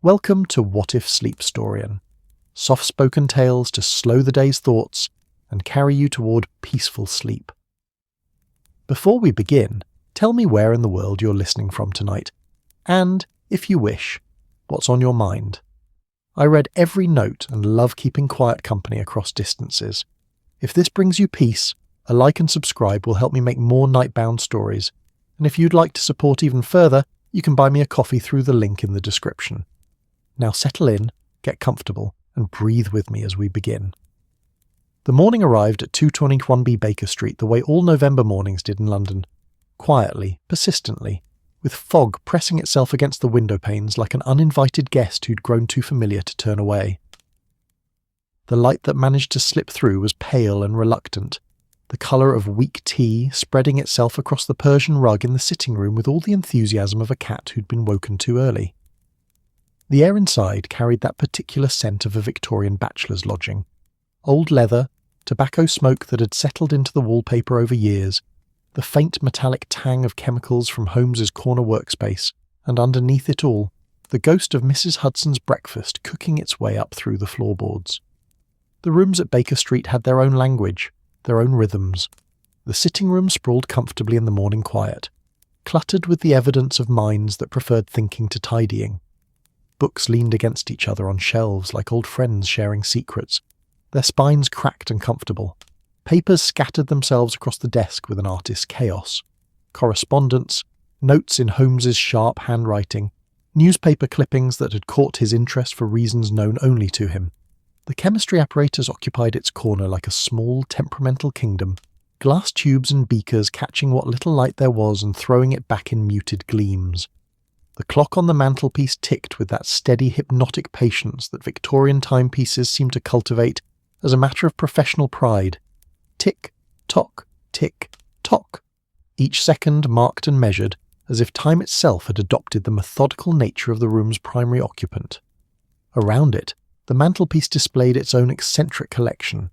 Welcome to What If Sleep Storian, soft-spoken tales to slow the day's thoughts and carry you toward peaceful sleep. Before we begin, tell me where in the world you're listening from tonight, and, if you wish, what's on your mind. I read every note and love keeping quiet company across distances. If this brings you peace, a like and subscribe will help me make more nightbound stories, and if you'd like to support even further, you can buy me a coffee through the link in the description. Now settle in, get comfortable, and breathe with me as we begin. The morning arrived at 221B Baker Street the way all November mornings did in London. Quietly, persistently, with fog pressing itself against the window panes like an uninvited guest who'd grown too familiar to turn away. The light that managed to slip through was pale and reluctant, the colour of weak tea spreading itself across the Persian rug in the sitting room with all the enthusiasm of a cat who'd been woken too early. The air inside carried that particular scent of a Victorian bachelor's lodging. Old leather, tobacco smoke that had settled into the wallpaper over years, the faint metallic tang of chemicals from Holmes's corner workspace, and underneath it all, the ghost of Mrs. Hudson's breakfast cooking its way up through the floorboards. The rooms at Baker Street had their own language, their own rhythms. The sitting room sprawled comfortably in the morning quiet, cluttered with the evidence of minds that preferred thinking to tidying. Books leaned against each other on shelves like old friends sharing secrets, their spines cracked and comfortable. Papers scattered themselves across the desk with an artist's chaos. Correspondence, notes in Holmes's sharp handwriting, newspaper clippings that had caught his interest for reasons known only to him. The chemistry apparatus occupied its corner like a small, temperamental kingdom, glass tubes and beakers catching what little light there was and throwing it back in muted gleams. The clock on the mantelpiece ticked with that steady, hypnotic patience that Victorian timepieces seemed to cultivate as a matter of professional pride. Tick, tock, tick, tock. Each second marked and measured, as if time itself had adopted the methodical nature of the room's primary occupant. Around it, the mantelpiece displayed its own eccentric collection.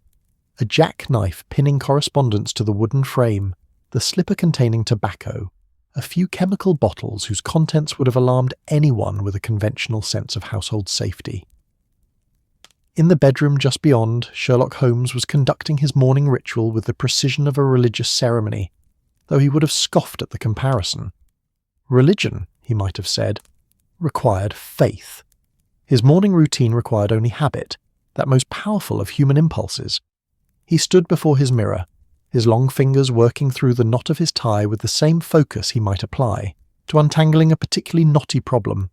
A jackknife pinning correspondence to the wooden frame, the slipper containing tobacco, a few chemical bottles whose contents would have alarmed anyone with a conventional sense of household safety. In the bedroom just beyond, Sherlock Holmes was conducting his morning ritual with the precision of a religious ceremony, though he would have scoffed at the comparison. Religion, he might have said, required faith. His morning routine required only habit, that most powerful of human impulses. He stood before his mirror, his long fingers working through the knot of his tie with the same focus he might apply to untangling a particularly knotty problem.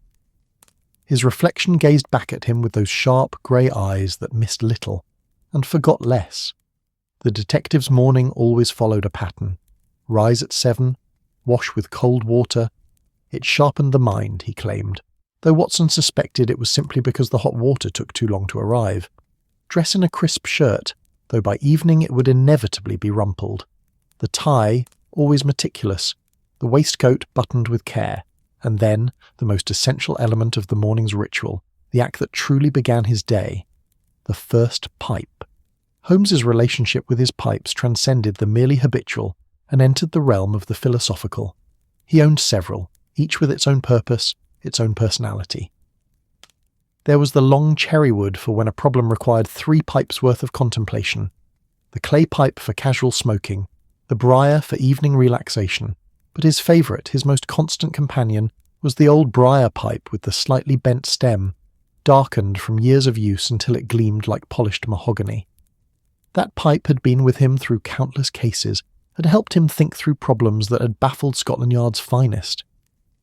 His reflection gazed back at him with those sharp grey eyes that missed little and forgot less. The detective's morning always followed a pattern. Rise at 7, wash with cold water. It sharpened the mind, he claimed, though Watson suspected it was simply because the hot water took too long to arrive. Dress in a crisp shirt, though by evening it would inevitably be rumpled. The tie, always meticulous, the waistcoat buttoned with care, and then, the most essential element of the morning's ritual, the act that truly began his day, the first pipe. Holmes's relationship with his pipes transcended the merely habitual and entered the realm of the philosophical. He owned several, each with its own purpose, its own personality. There was the long cherry wood for when a problem required 3 pipes worth of contemplation, the clay pipe for casual smoking, the briar for evening relaxation, but his favourite, his most constant companion, was the old briar pipe with the slightly bent stem, darkened from years of use until it gleamed like polished mahogany. That pipe had been with him through countless cases, had helped him think through problems that had baffled Scotland Yard's finest.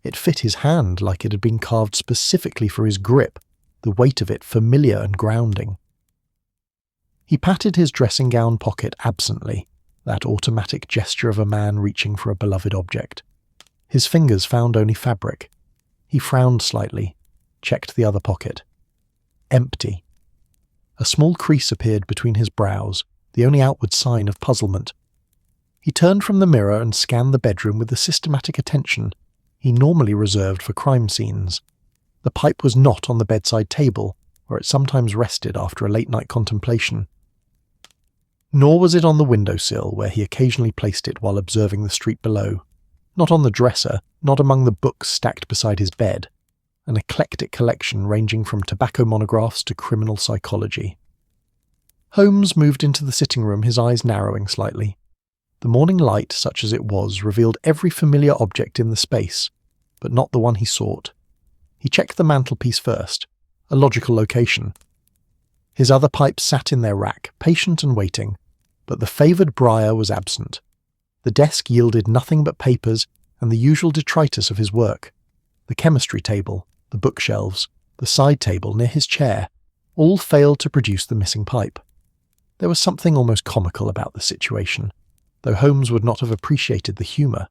It fit his hand like it had been carved specifically for his grip, the weight of it familiar and grounding. He patted his dressing gown pocket absently, that automatic gesture of a man reaching for a beloved object. His fingers found only fabric. He frowned slightly, checked the other pocket. Empty. A small crease appeared between his brows, the only outward sign of puzzlement. He turned from the mirror and scanned the bedroom with the systematic attention he normally reserved for crime scenes. The pipe was not on the bedside table, where it sometimes rested after a late-night contemplation. Nor was it on the windowsill, where he occasionally placed it while observing the street below. Not on the dresser, not among the books stacked beside his bed. an eclectic collection ranging from tobacco monographs to criminal psychology. Holmes moved into the sitting room, his eyes narrowing slightly. The morning light, such as it was, revealed every familiar object in the space, but not the one he sought. He checked the mantelpiece first, a logical location. His other pipes sat in their rack, patient and waiting, but the favoured briar was absent. The desk yielded nothing but papers and the usual detritus of his work. The chemistry table, the bookshelves, the side table near his chair, all failed to produce the missing pipe. There was something almost comical about the situation, though Holmes would not have appreciated the humour.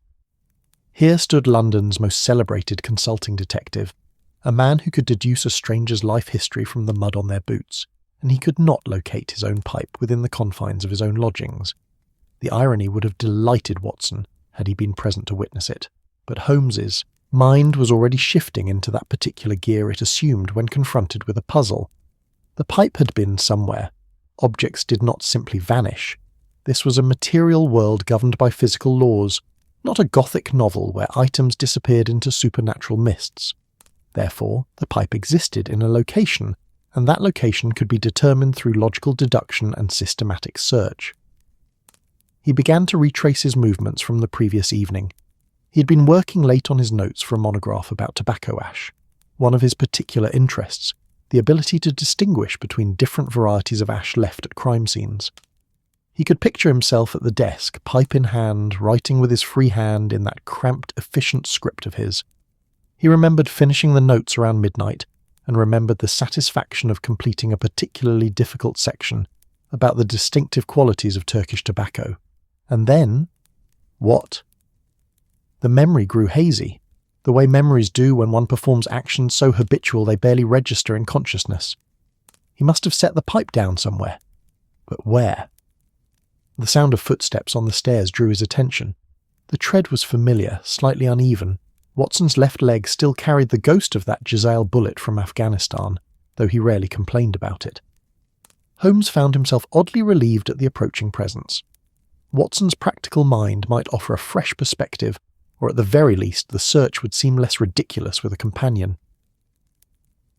Here stood London's most celebrated consulting detective, a man who could deduce a stranger's life history from the mud on their boots, and he could not locate his own pipe within the confines of his own lodgings. The irony would have delighted Watson had he been present to witness it, but Holmes's mind was already shifting into that particular gear it assumed when confronted with a puzzle. The pipe had been somewhere. Objects did not simply vanish. This was a material world governed by physical laws, not a Gothic novel where items disappeared into supernatural mists. Therefore, the pipe existed in a location, and that location could be determined through logical deduction and systematic search. He began to retrace his movements from the previous evening. He had been working late on his notes for a monograph about tobacco ash, one of his particular interests, the ability to distinguish between different varieties of ash left at crime scenes. He could picture himself at the desk, pipe in hand, writing with his free hand in that cramped, efficient script of his. He remembered finishing the notes around midnight, and remembered the satisfaction of completing a particularly difficult section about the distinctive qualities of Turkish tobacco. And then, what? The memory grew hazy, the way memories do when one performs actions so habitual they barely register in consciousness. He must have set the pipe down somewhere. But where? The sound of footsteps on the stairs drew his attention. The tread was familiar, slightly uneven. Watson's left leg still carried the ghost of that Jezail bullet from Afghanistan, though he rarely complained about it. Holmes found himself oddly relieved at the approaching presence. Watson's practical mind might offer a fresh perspective, or at the very least the search would seem less ridiculous with a companion.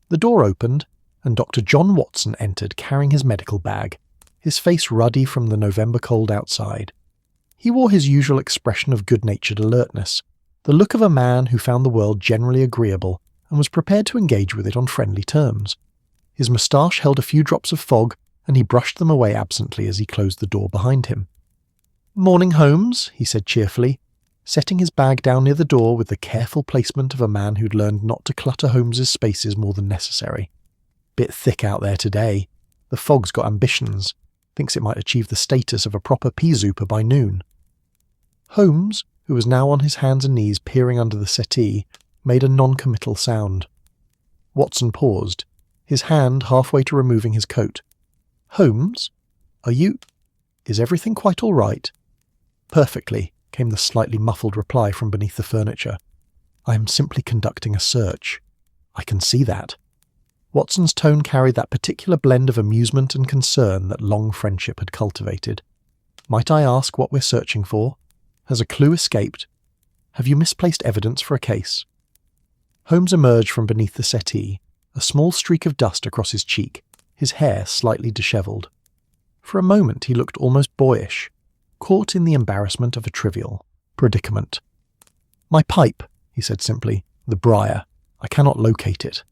The door opened, and Dr. John Watson entered carrying his medical bag, his face ruddy from the November cold outside. He wore his usual expression of good-natured alertness, the look of a man who found the world generally agreeable and was prepared to engage with it on friendly terms. His moustache held a few drops of fog, and he brushed them away absently as he closed the door behind him. "Morning, Holmes," he said cheerfully, setting his bag down near the door with the careful placement of a man who'd learned not to clutter Holmes's spaces more than necessary. "Bit thick out there today. The fog's got ambitions. Thinks it might achieve the status of a proper pea-zooper by noon." Holmes, who was now on his hands and knees peering under the settee, made a non-committal sound. Watson paused, his hand halfway to removing his coat. "Holmes? Is everything quite all right?" "Perfectly," came the slightly muffled reply from beneath the furniture. "I am simply conducting a search." "I can see that." Watson's tone carried that particular blend of amusement and concern that long friendship had cultivated. "Might I ask what we're searching for? Has a clue escaped? Have you misplaced evidence for a case?" Holmes emerged from beneath the settee, a small streak of dust across his cheek, his hair slightly dishevelled. For a moment he looked almost boyish, caught in the embarrassment of a trivial predicament. "My pipe," he said simply. "The briar. I cannot locate it."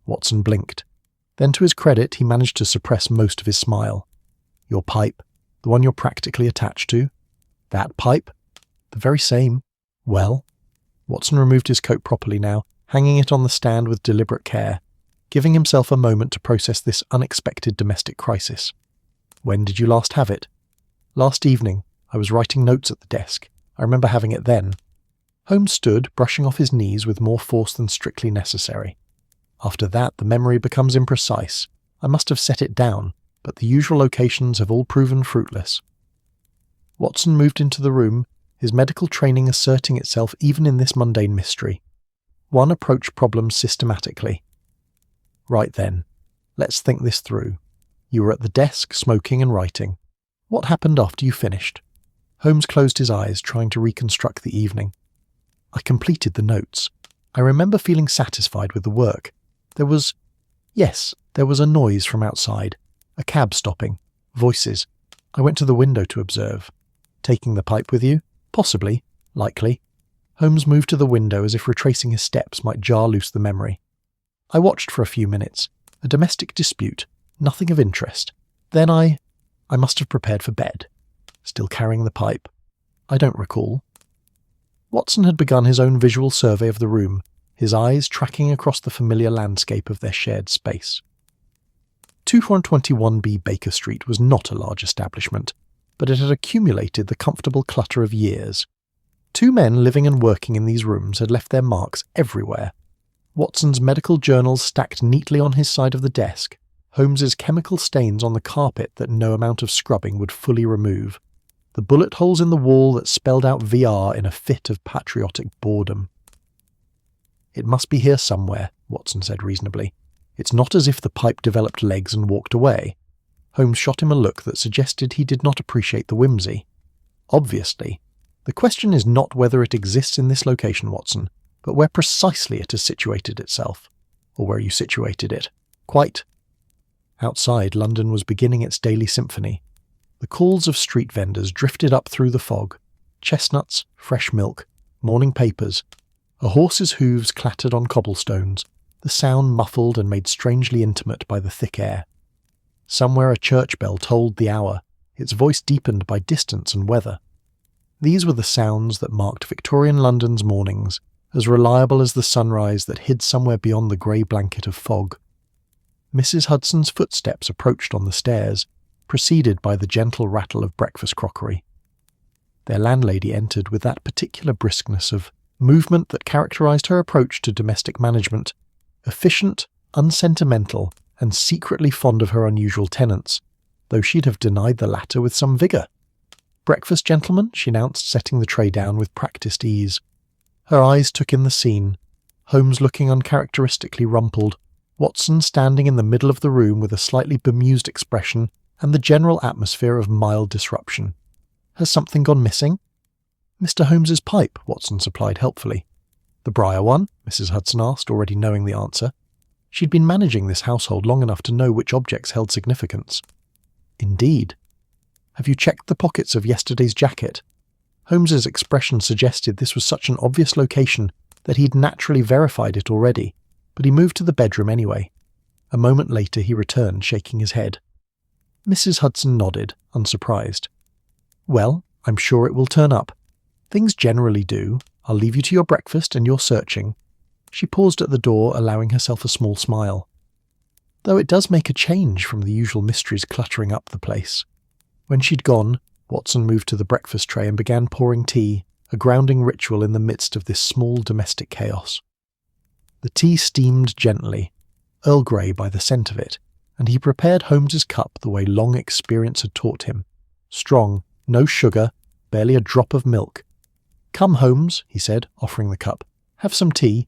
Watson blinked. Then to his credit he managed to suppress most of his smile. "Your pipe? The one you're practically attached to?" "That pipe?" "The very same." "Well?" Watson removed his coat properly now, hanging it on the stand with deliberate care, giving himself a moment to process this unexpected domestic crisis. "When did you last have it?" "Last evening. I was writing notes at the desk. I remember having it then." Holmes stood, brushing off his knees with more force than strictly necessary. "After that, the memory becomes imprecise. I must have set it down, but the usual locations have all proven fruitless." Watson moved into the room, his medical training asserting itself even in this mundane mystery. One approached problems systematically. "Right then, let's think this through. You were at the desk, smoking and writing. What happened after you finished?" Holmes closed his eyes, trying to reconstruct the evening. "I completed the notes. I remember feeling satisfied with the work. There was a noise from outside, a cab stopping, voices. I went to the window to observe. Taking the pipe with you? Possibly, likely. Holmes moved to the window as if retracing his steps might jar loose the memory. I watched for a few minutes. A domestic dispute, nothing of interest. Then I must have prepared for bed. Still carrying the pipe. I don't recall. Watson had begun his own visual survey of the room, his eyes tracking across the familiar landscape of their shared space. 221B Baker Street was not a large establishment, but it had accumulated the comfortable clutter of years. 2 men living and working in these rooms had left their marks everywhere. Watson's medical journals stacked neatly on his side of the desk, Holmes's chemical stains on the carpet that no amount of scrubbing would fully remove, the bullet holes in the wall that spelled out VR in a fit of patriotic boredom. "It must be here somewhere," Watson said reasonably. "It's not as if the pipe developed legs and walked away." Holmes shot him a look that suggested he did not appreciate the whimsy. "Obviously. The question is not whether it exists in this location, Watson, but where precisely it has situated itself, or where you situated it. Quite." Outside, London was beginning its daily symphony. The calls of street vendors drifted up through the fog. Chestnuts, fresh milk, morning papers. A horse's hooves clattered on cobblestones, the sound muffled and made strangely intimate by the thick air. Somewhere a church bell tolled the hour, its voice deepened by distance and weather. These were the sounds that marked Victorian London's mornings, as reliable as the sunrise that hid somewhere beyond the grey blanket of fog. Mrs. Hudson's footsteps approached on the stairs, preceded by the gentle rattle of breakfast crockery. Their landlady entered with that particular briskness of movement that characterised her approach to domestic management, efficient, unsentimental, and secretly fond of her unusual tenants, though she'd have denied the latter with some vigour. "Breakfast, gentlemen," she announced, setting the tray down with practised ease. Her eyes took in the scene, Holmes looking uncharacteristically rumpled, Watson standing in the middle of the room with a slightly bemused expression and the general atmosphere of mild disruption. "Has something gone missing?" "Mr. Holmes's pipe," Watson supplied helpfully. "The briar one?" Mrs. Hudson asked, already knowing the answer. She'd been managing this household long enough to know which objects held significance. "Indeed. Have you checked the pockets of yesterday's jacket?" Holmes's expression suggested this was such an obvious location that he'd naturally verified it already, but he moved to the bedroom anyway. A moment later he returned, shaking his head. Mrs. Hudson nodded, unsurprised. "Well, I'm sure it will turn up. Things generally do. I'll leave you to your breakfast and your searching." She paused at the door, allowing herself a small smile. "Though it does make a change from the usual mysteries cluttering up the place." When she'd gone, Watson moved to the breakfast tray and began pouring tea, a grounding ritual in the midst of this small domestic chaos. The tea steamed gently, Earl Grey by the scent of it, and he prepared Holmes's cup the way long experience had taught him. Strong, no sugar, barely a drop of milk. "Come, Holmes," he said, offering the cup. "Have some tea.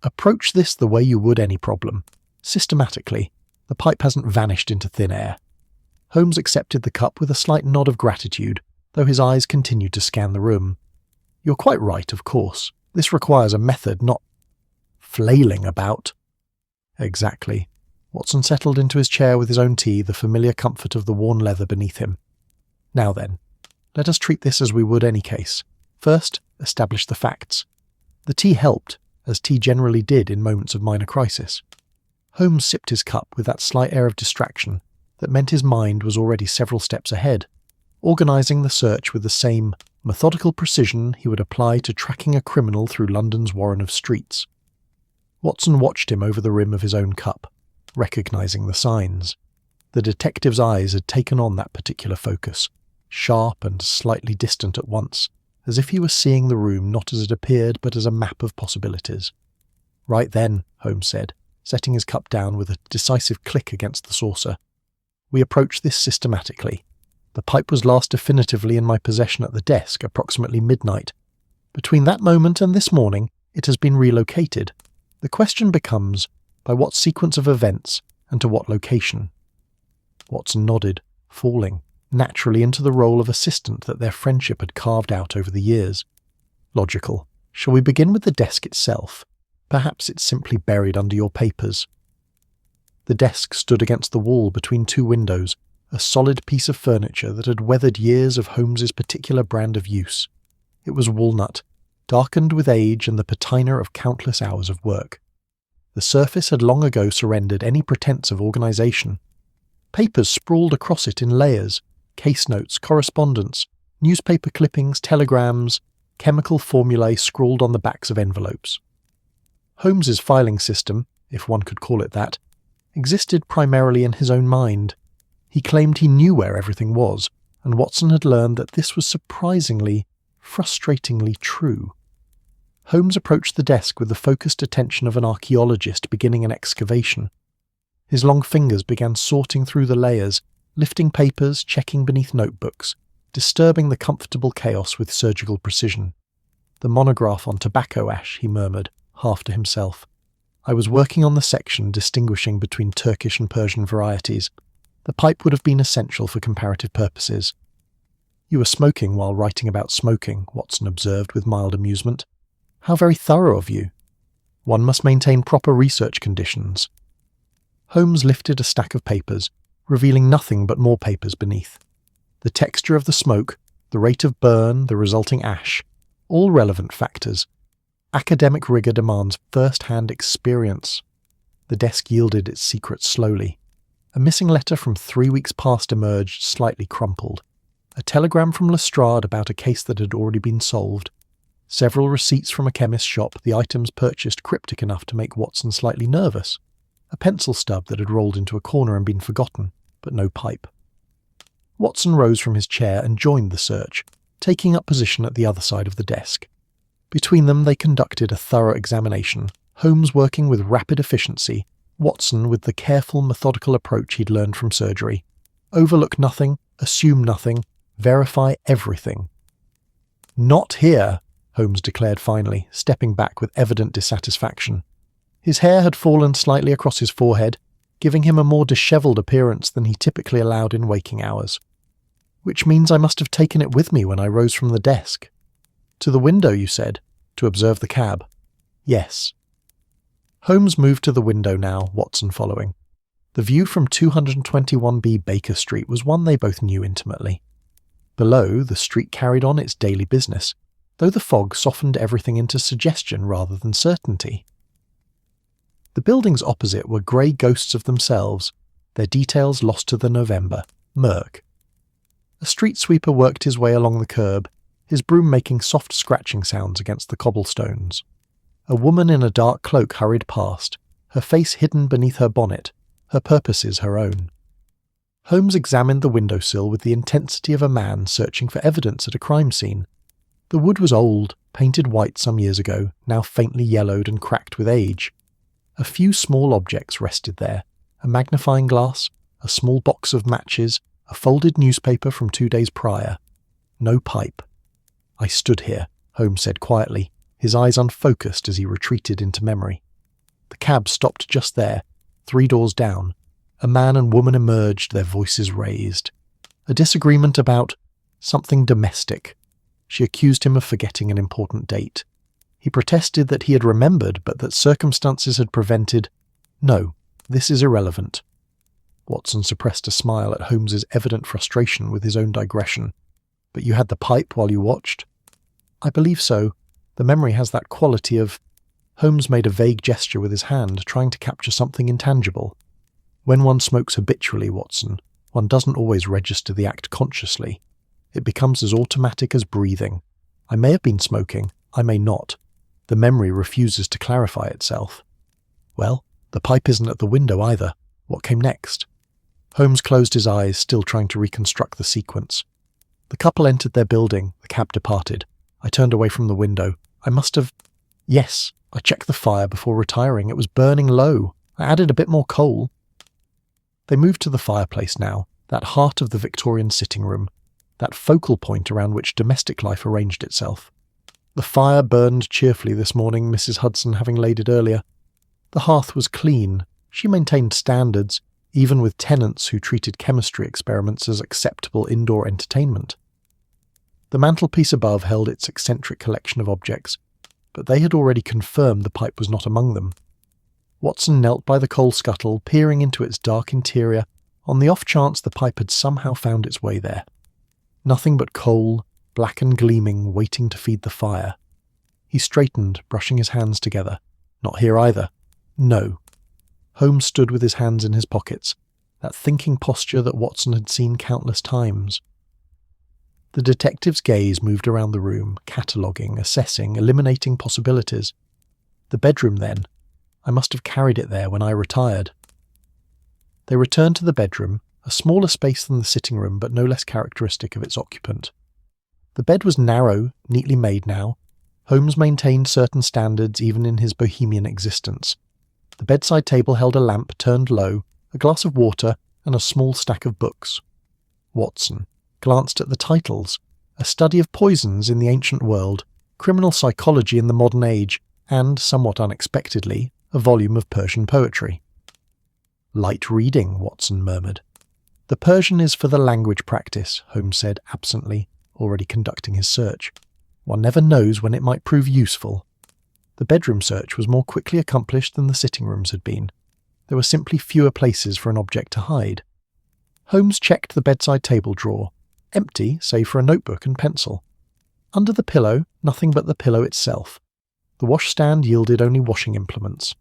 Approach this the way you would any problem. Systematically. The pipe hasn't vanished into thin air." Holmes accepted the cup with a slight nod of gratitude, though his eyes continued to scan the room. "You're quite right, of course. This requires a method, not flailing about." "Exactly." Watson settled into his chair with his own tea, the familiar comfort of the worn leather beneath him. "Now then, let us treat this as we would any case. First, establish the facts." The tea helped, as tea generally did in moments of minor crisis. Holmes sipped his cup with that slight air of distraction that meant his mind was already several steps ahead, organising the search with the same methodical precision he would apply to tracking a criminal through London's warren of streets. Watson watched him over the rim of his own cup, recognising the signs. The detective's eyes had taken on that particular focus, sharp and slightly distant at once, as if he were seeing the room not as it appeared but as a map of possibilities. "Right then," Holmes said, setting his cup down with a decisive click against the saucer. "We approach this systematically. The pipe was last definitively in my possession at the desk approximately midnight. Between that moment and this morning, it has been relocated. The question becomes, by what sequence of events and to what location?" Watson nodded, falling naturally into the role of assistant that their friendship had carved out over the years. "Logical. Shall we begin with the desk itself? Perhaps it's simply buried under your papers. The desk stood against the wall between two windows, a solid piece of furniture that had weathered years of Holmes's particular brand of use. It was walnut, darkened with age and the patina of countless hours of work. The surface had long ago surrendered any pretense of organisation. Papers sprawled across it in layers, case notes, correspondence, newspaper clippings, telegrams, chemical formulae scrawled on the backs of envelopes. Holmes's filing system, if one could call it that, existed primarily in his own mind. He claimed he knew where everything was, and Watson had learned that this was surprisingly, frustratingly true. Holmes approached the desk with the focused attention of an archaeologist beginning an excavation. His long fingers began sorting through the layers, lifting papers, checking beneath notebooks, disturbing the comfortable chaos with surgical precision. "The monograph on tobacco ash," he murmured, half to himself. "I was working on the section distinguishing between Turkish and Persian varieties. The pipe would have been essential for comparative purposes." "You were smoking while writing about smoking," Watson observed with mild amusement. "How very thorough of you. One must maintain proper research conditions." Holmes lifted a stack of papers, revealing nothing but more papers beneath. The texture of the smoke, the rate of burn, the resulting ash, all relevant factors. Academic rigour demands first-hand experience. The desk yielded its secrets slowly. A missing letter from 3 weeks past emerged, slightly crumpled. A telegram from Lestrade about a case that had already been solved. Several receipts from a chemist's shop, the items purchased cryptic enough to make Watson slightly nervous. A pencil stub that had rolled into a corner and been forgotten, but no pipe. Watson rose from his chair and joined the search, taking up position at the other side of the desk. Between them they conducted a thorough examination, Holmes working with rapid efficiency, Watson with the careful, methodical approach he'd learned from surgery. Overlook nothing, assume nothing, verify everything. "Not here," Holmes declared finally, stepping back with evident dissatisfaction. His hair had fallen slightly across his forehead, giving him a more dishevelled appearance than he typically allowed in waking hours. "Which means I must have taken it with me when I rose from the desk." "To the window, you said, to observe the cab." "Yes." Holmes moved to the window now, Watson following. The view from 221B Baker Street was one they both knew intimately. Below, the street carried on its daily business, though the fog softened everything into suggestion rather than certainty. The buildings opposite were grey ghosts of themselves, their details lost to the November, murk. A street sweeper worked his way along the curb, his broom making soft scratching sounds against the cobblestones. A woman in a dark cloak hurried past, her face hidden beneath her bonnet, her purposes her own. Holmes examined the windowsill with the intensity of a man searching for evidence at a crime scene. The wood was old, painted white some years ago, now faintly yellowed and cracked with age. A few small objects rested there, a magnifying glass, a small box of matches, a folded newspaper from 2 days prior. No pipe. "I stood here," Holmes said quietly, his eyes unfocused as he retreated into memory. The cab stopped just there, 3 doors down. A man and woman emerged, their voices raised. A disagreement about something domestic. She accused him of forgetting an important date. He protested that he had remembered, but that circumstances had prevented. "No, this is irrelevant." Watson suppressed a smile at Holmes's evident frustration with his own digression. "But you had the pipe while you watched?" "I believe so. The memory has that quality of—" Holmes made a vague gesture with his hand, trying to capture something intangible. "When one smokes habitually, Watson, one doesn't always register the act consciously. It becomes as automatic as breathing. I may have been smoking, I may not. The memory refuses to clarify itself." "Well, the pipe isn't at the window either. What came next?" Holmes closed his eyes, still trying to reconstruct the sequence. "The couple entered their building, the cab departed. I turned away from the window. I must have— Yes, I checked the fire before retiring. It was burning low. I added a bit more coal." They moved to the fireplace now, that heart of the Victorian sitting room, that focal point around which domestic life arranged itself. The fire burned cheerfully this morning, Mrs. Hudson having laid it earlier. The hearth was clean. She maintained standards, even with tenants who treated chemistry experiments as acceptable indoor entertainment. The mantelpiece above held its eccentric collection of objects. but they had already confirmed the pipe was not among them. Watson knelt by the coal scuttle, peering into its dark interior, on the off chance the pipe had somehow found its way there. Nothing but coal, black and gleaming, waiting to feed the fire. He straightened, brushing his hands together. Not here either. No. Holmes stood with his hands in his pockets, that thinking posture that Watson had seen countless times. The detective's gaze moved around the room, cataloguing, assessing, eliminating possibilities. The bedroom, then. I must have carried it there when I retired. They returned to the bedroom, a smaller space than the sitting room but no less characteristic of its occupant. The bed was narrow, neatly made now. Holmes maintained certain standards even in his bohemian existence. The bedside table held a lamp turned low, a glass of water, and a small stack of books. Watson glanced at the titles: A Study of Poisons in the Ancient World, Criminal Psychology in the Modern Age, and, somewhat unexpectedly, a volume of Persian poetry. Light reading, Watson murmured. The Persian is for the language practice, Holmes said absently, already conducting his search. One never knows when it might prove useful. The bedroom search was more quickly accomplished than the sitting rooms had been. There were simply fewer places for an object to hide. Holmes checked the bedside table drawer, empty save for a notebook and pencil. Under the pillow, nothing but the pillow itself. The washstand yielded only washing implements.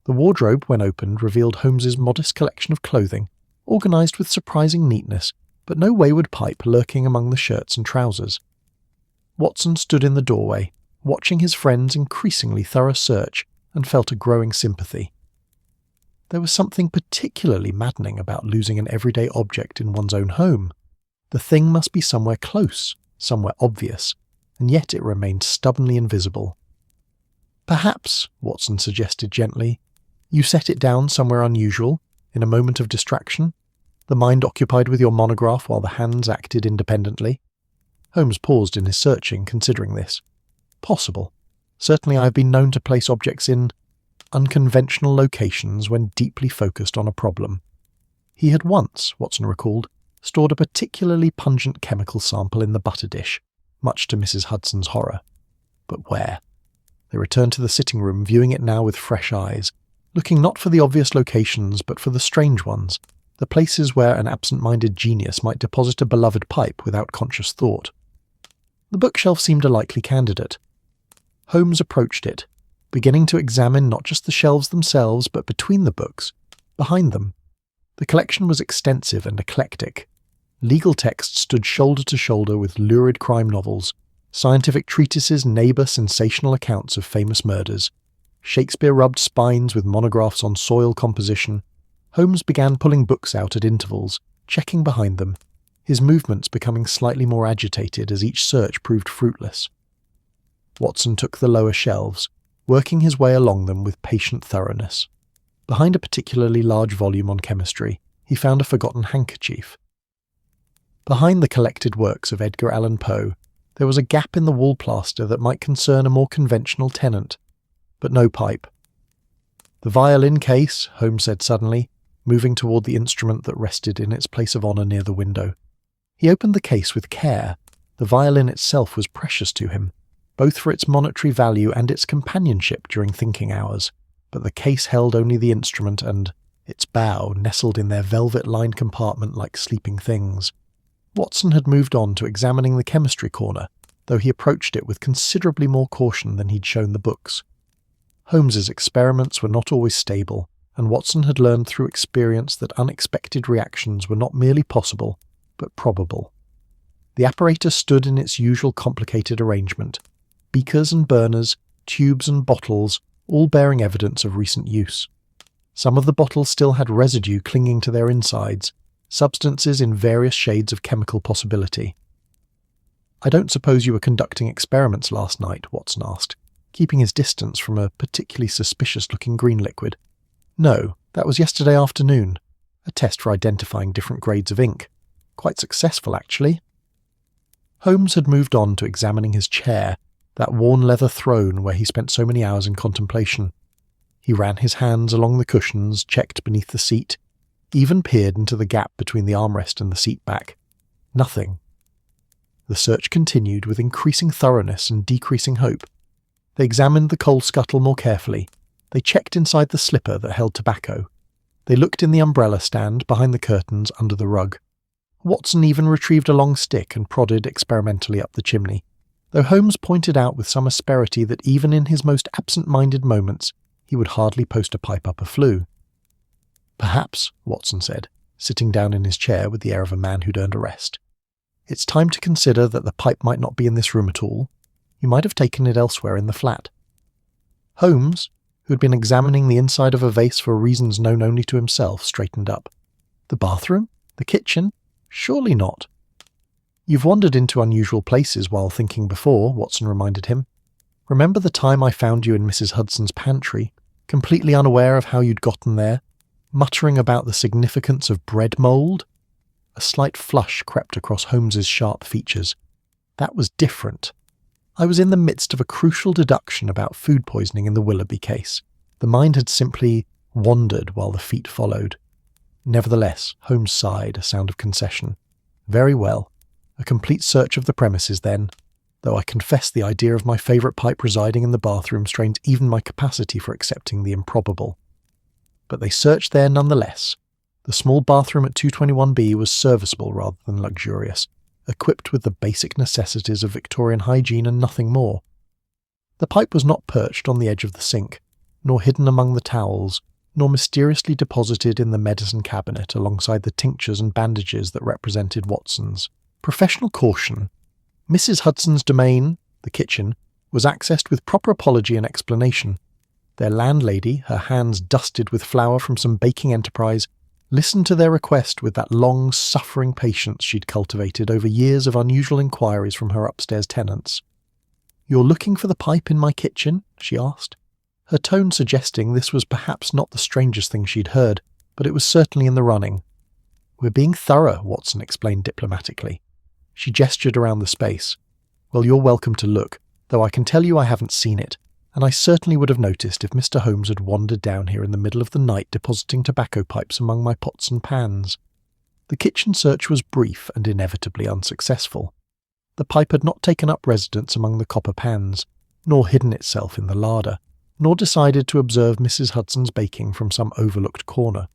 The wardrobe, when opened, revealed Holmes's modest collection of clothing, organised with surprising neatness, but no wayward pipe lurking among the shirts and trousers. Watson stood in the doorway, watching his friend's increasingly thorough search, and felt a growing sympathy. There was something particularly maddening about losing an everyday object in one's own home. The thing must be somewhere close, somewhere obvious, and yet it remained stubbornly invisible. Perhaps, Watson suggested gently, you set it down somewhere unusual, in a moment of distraction, the mind occupied with your monograph while the hands acted independently. Holmes paused in his searching, considering this. Possible. Certainly I have been known to place objects in unconventional locations when deeply focused on a problem. He had once, Watson recalled, stored a particularly pungent chemical sample in the butter dish, much to Mrs. Hudson's horror. But where? They returned to the sitting room, viewing it now with fresh eyes, looking not for the obvious locations but for the strange ones, the places where an absent-minded genius might deposit a beloved pipe without conscious thought. The bookshelf seemed a likely candidate. Holmes approached it, beginning to examine not just the shelves themselves but between the books, behind them. The collection was extensive and eclectic. Legal texts stood shoulder to shoulder with lurid crime novels, scientific treatises neighbour sensational accounts of famous murders. Shakespeare rubbed spines with monographs on soil composition. Holmes began pulling books out at intervals, checking behind them, his movements becoming slightly more agitated as each search proved fruitless. Watson took the lower shelves, working his way along them with patient thoroughness. Behind a particularly large volume on chemistry, he found a forgotten handkerchief. Behind the collected works of Edgar Allan Poe, there was a gap in the wall plaster that might concern a more conventional tenant, but no pipe. The violin case, Holmes said suddenly, moving toward the instrument that rested in its place of honour near the window. He opened the case with care. The violin itself was precious to him, both for its monetary value and its companionship during thinking hours, but the case held only the instrument and its bow nestled in their velvet-lined compartment like sleeping things. Watson had moved on to examining the chemistry corner, though he approached it with considerably more caution than he'd shown the books. Holmes's experiments were not always stable, and Watson had learned through experience that unexpected reactions were not merely possible, but probable. The apparatus stood in its usual complicated arrangement: beakers and burners, tubes and bottles, all bearing evidence of recent use. Some of the bottles still had residue clinging to their insides, substances in various shades of chemical possibility. "I don't suppose you were conducting experiments last night?" Watson asked, keeping his distance from a particularly suspicious-looking green liquid. "No, that was yesterday afternoon. A test for identifying different grades of ink. Quite successful, actually." Holmes had moved on to examining his chair, that worn leather throne where he spent so many hours in contemplation. He ran his hands along the cushions, checked beneath the seat, even peered into the gap between the armrest and the seat back. Nothing. The search continued with increasing thoroughness and decreasing hope. They examined the coal scuttle more carefully. They checked inside the slipper that held tobacco. They looked in the umbrella stand behind the curtains under the rug. Watson even retrieved a long stick and prodded experimentally up the chimney, though Holmes pointed out with some asperity that even in his most absent-minded moments he would hardly post a pipe up a flue. "Perhaps," Watson said, sitting down in his chair with the air of a man who'd earned a rest. "It's time to consider that the pipe might not be in this room at all. You might have taken it elsewhere in the flat." Holmes, who had been examining the inside of a vase for reasons known only to himself, straightened up. "The bathroom? The kitchen? Surely not." "You've wandered into unusual places while thinking before," Watson reminded him. "Remember the time I found you in Mrs. Hudson's pantry, completely unaware of how you'd gotten there, muttering about the significance of bread mould?" A slight flush crept across Holmes's sharp features. "That was different. I was in the midst of a crucial deduction about food poisoning in the Willoughby case. The mind had simply wandered while the feet followed." Nevertheless, Holmes sighed, a sound of concession. "Very well. A complete search of the premises, then, though I confess the idea of my favourite pipe residing in the bathroom strains even my capacity for accepting the improbable." But they searched there nonetheless. The small bathroom at 221B was serviceable rather than luxurious, equipped with the basic necessities of Victorian hygiene and nothing more. The pipe was not perched on the edge of the sink, nor hidden among the towels, nor mysteriously deposited in the medicine cabinet alongside the tinctures and bandages that represented Watson's. Professional caution. Mrs. Hudson's domain, the kitchen, was accessed with proper apology and explanation. Their landlady, her hands dusted with flour from some baking enterprise, listened to their request with that long, suffering patience she'd cultivated over years of unusual inquiries from her upstairs tenants. "You're looking for the pipe in my kitchen?" she asked, her tone suggesting this was perhaps not the strangest thing she'd heard, but it was certainly in the running. "We're being thorough," Watson explained diplomatically. She gestured around the space. "Well, you're welcome to look, though I can tell you I haven't seen it, and I certainly would have noticed if Mr. Holmes had wandered down here in the middle of the night depositing tobacco pipes among my pots and pans." The kitchen search was brief and inevitably unsuccessful. The pipe had not taken up residence among the copper pans, nor hidden itself in the larder, nor decided to observe Mrs. Hudson's baking from some overlooked corner.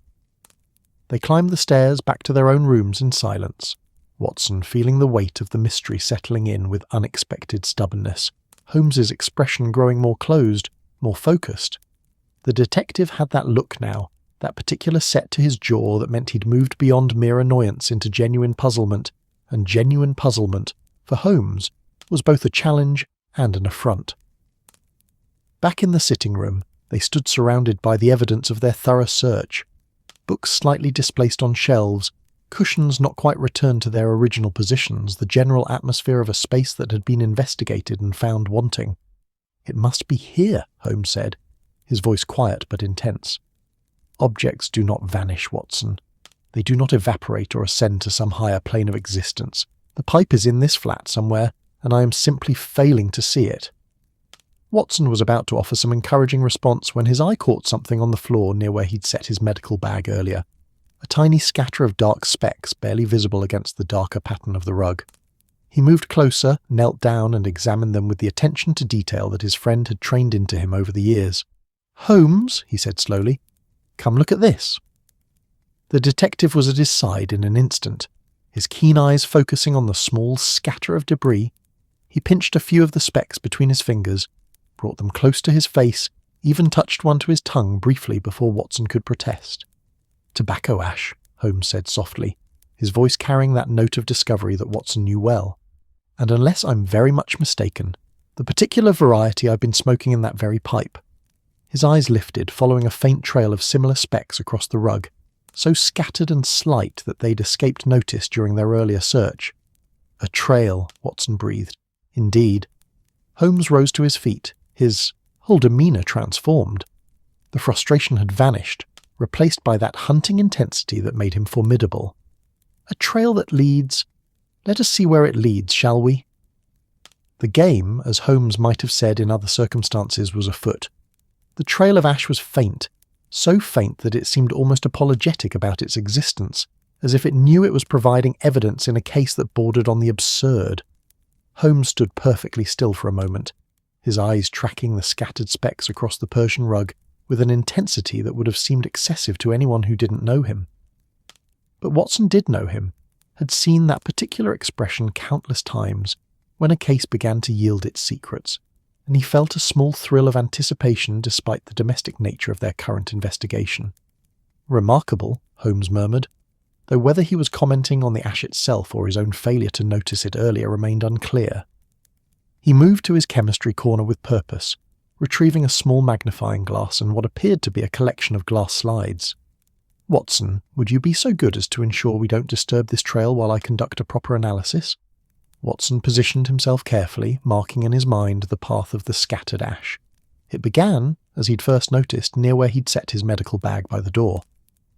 They climbed the stairs back to their own rooms in silence, Watson feeling the weight of the mystery settling in with unexpected stubbornness, Holmes's expression growing more closed, more focused. The detective had that look now, that particular set to his jaw that meant he'd moved beyond mere annoyance into genuine puzzlement, and genuine puzzlement, for Holmes, was both a challenge and an affront. Back in the sitting room, they stood surrounded by the evidence of their thorough search. Books slightly displaced on shelves, cushions not quite returned to their original positions, the general atmosphere of a space that had been investigated and found wanting. "It must be here," Holmes said, his voice quiet but intense. "Objects do not vanish, Watson. They do not evaporate or ascend to some higher plane of existence. The pipe is in this flat somewhere, and I am simply failing to see it." Watson was about to offer some encouraging response when his eye caught something on the floor near where he'd set his medical bag earlier. A tiny scatter of dark specks barely visible against the darker pattern of the rug. He moved closer, knelt down and examined them with the attention to detail that his friend had trained into him over the years. "Holmes," he said slowly, "come look at this." The detective was at his side in an instant, his keen eyes focusing on the small scatter of debris. He pinched a few of the specks between his fingers, brought them close to his face, even touched one to his tongue briefly before Watson could protest. "Tobacco ash," Holmes said softly, his voice carrying that note of discovery that Watson knew well. "And unless I'm very much mistaken, the particular variety I've been smoking in that very pipe." His eyes lifted, following a faint trail of similar specks across the rug, so scattered and slight that they'd escaped notice during their earlier search. "A trail," Watson breathed. "Indeed." Holmes rose to his feet, his whole demeanour transformed. The frustration had vanished, replaced by that hunting intensity that made him formidable. "A trail that leads... Let us see where it leads, shall we?" The game, as Holmes might have said in other circumstances, was afoot. The trail of ash was faint, so faint that it seemed almost apologetic about its existence, as if it knew it was providing evidence in a case that bordered on the absurd. Holmes stood perfectly still for a moment, his eyes tracking the scattered specks across the Persian rug with an intensity that would have seemed excessive to anyone who didn't know him. But Watson did know him, had seen that particular expression countless times when a case began to yield its secrets, and he felt a small thrill of anticipation despite the domestic nature of their current investigation. Remarkable, Holmes murmured, though whether he was commenting on the ash itself or his own failure to notice it earlier remained unclear. He moved to his chemistry corner with purpose, retrieving a small magnifying glass and what appeared to be a collection of glass slides. "Watson, would you be so good as to ensure we don't disturb this trail while I conduct a proper analysis?" Watson positioned himself carefully, marking in his mind the path of the scattered ash. It began, as he'd first noticed, near where he'd set his medical bag by the door.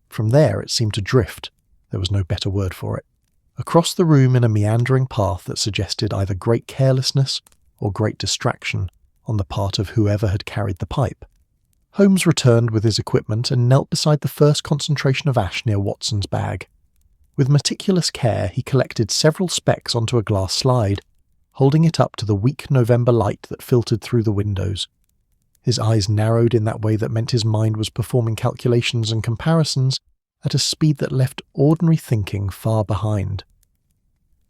From there it seemed to drift, there was no better word for it, across the room in a meandering path that suggested either great carelessness or great distraction on the part of whoever had carried the pipe. Holmes returned with his equipment and knelt beside the first concentration of ash near Watson's bag. With meticulous care, he collected several specks onto a glass slide, holding it up to the weak November light that filtered through the windows. His eyes narrowed in that way that meant his mind was performing calculations and comparisons at a speed that left ordinary thinking far behind.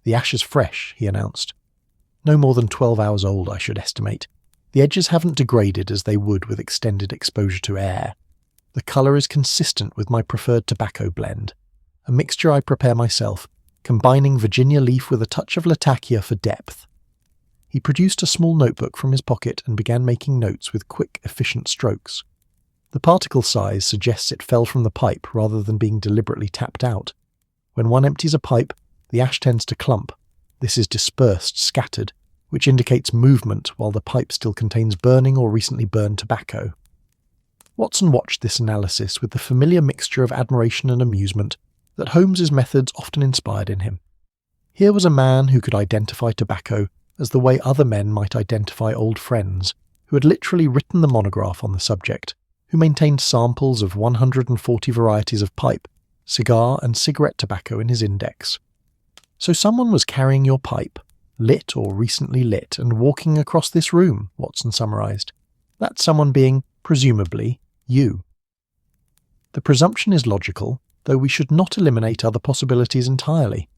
"The ash is fresh," he announced. "No more than 12 hours old, I should estimate. The edges haven't degraded as they would with extended exposure to air. The colour is consistent with my preferred tobacco blend, a mixture I prepare myself, combining Virginia leaf with a touch of Latakia for depth." He produced a small notebook from his pocket and began making notes with quick, efficient strokes. The particle size suggests it fell from the pipe rather than being deliberately tapped out. When one empties a pipe, the ash tends to clump. This is dispersed, scattered, which indicates movement while the pipe still contains burning or recently burned tobacco. Watson watched this analysis with the familiar mixture of admiration and amusement that Holmes's methods often inspired in him. Here was a man who could identify tobacco as the way other men might identify old friends, who had literally written the monograph on the subject, who maintained samples of 140 varieties of pipe, cigar and cigarette tobacco in his index. "So someone was carrying your pipe, lit or recently lit, and walking across this room," Watson summarized. "That someone being, presumably, you." The presumption is logical, though we should not eliminate other possibilities entirely.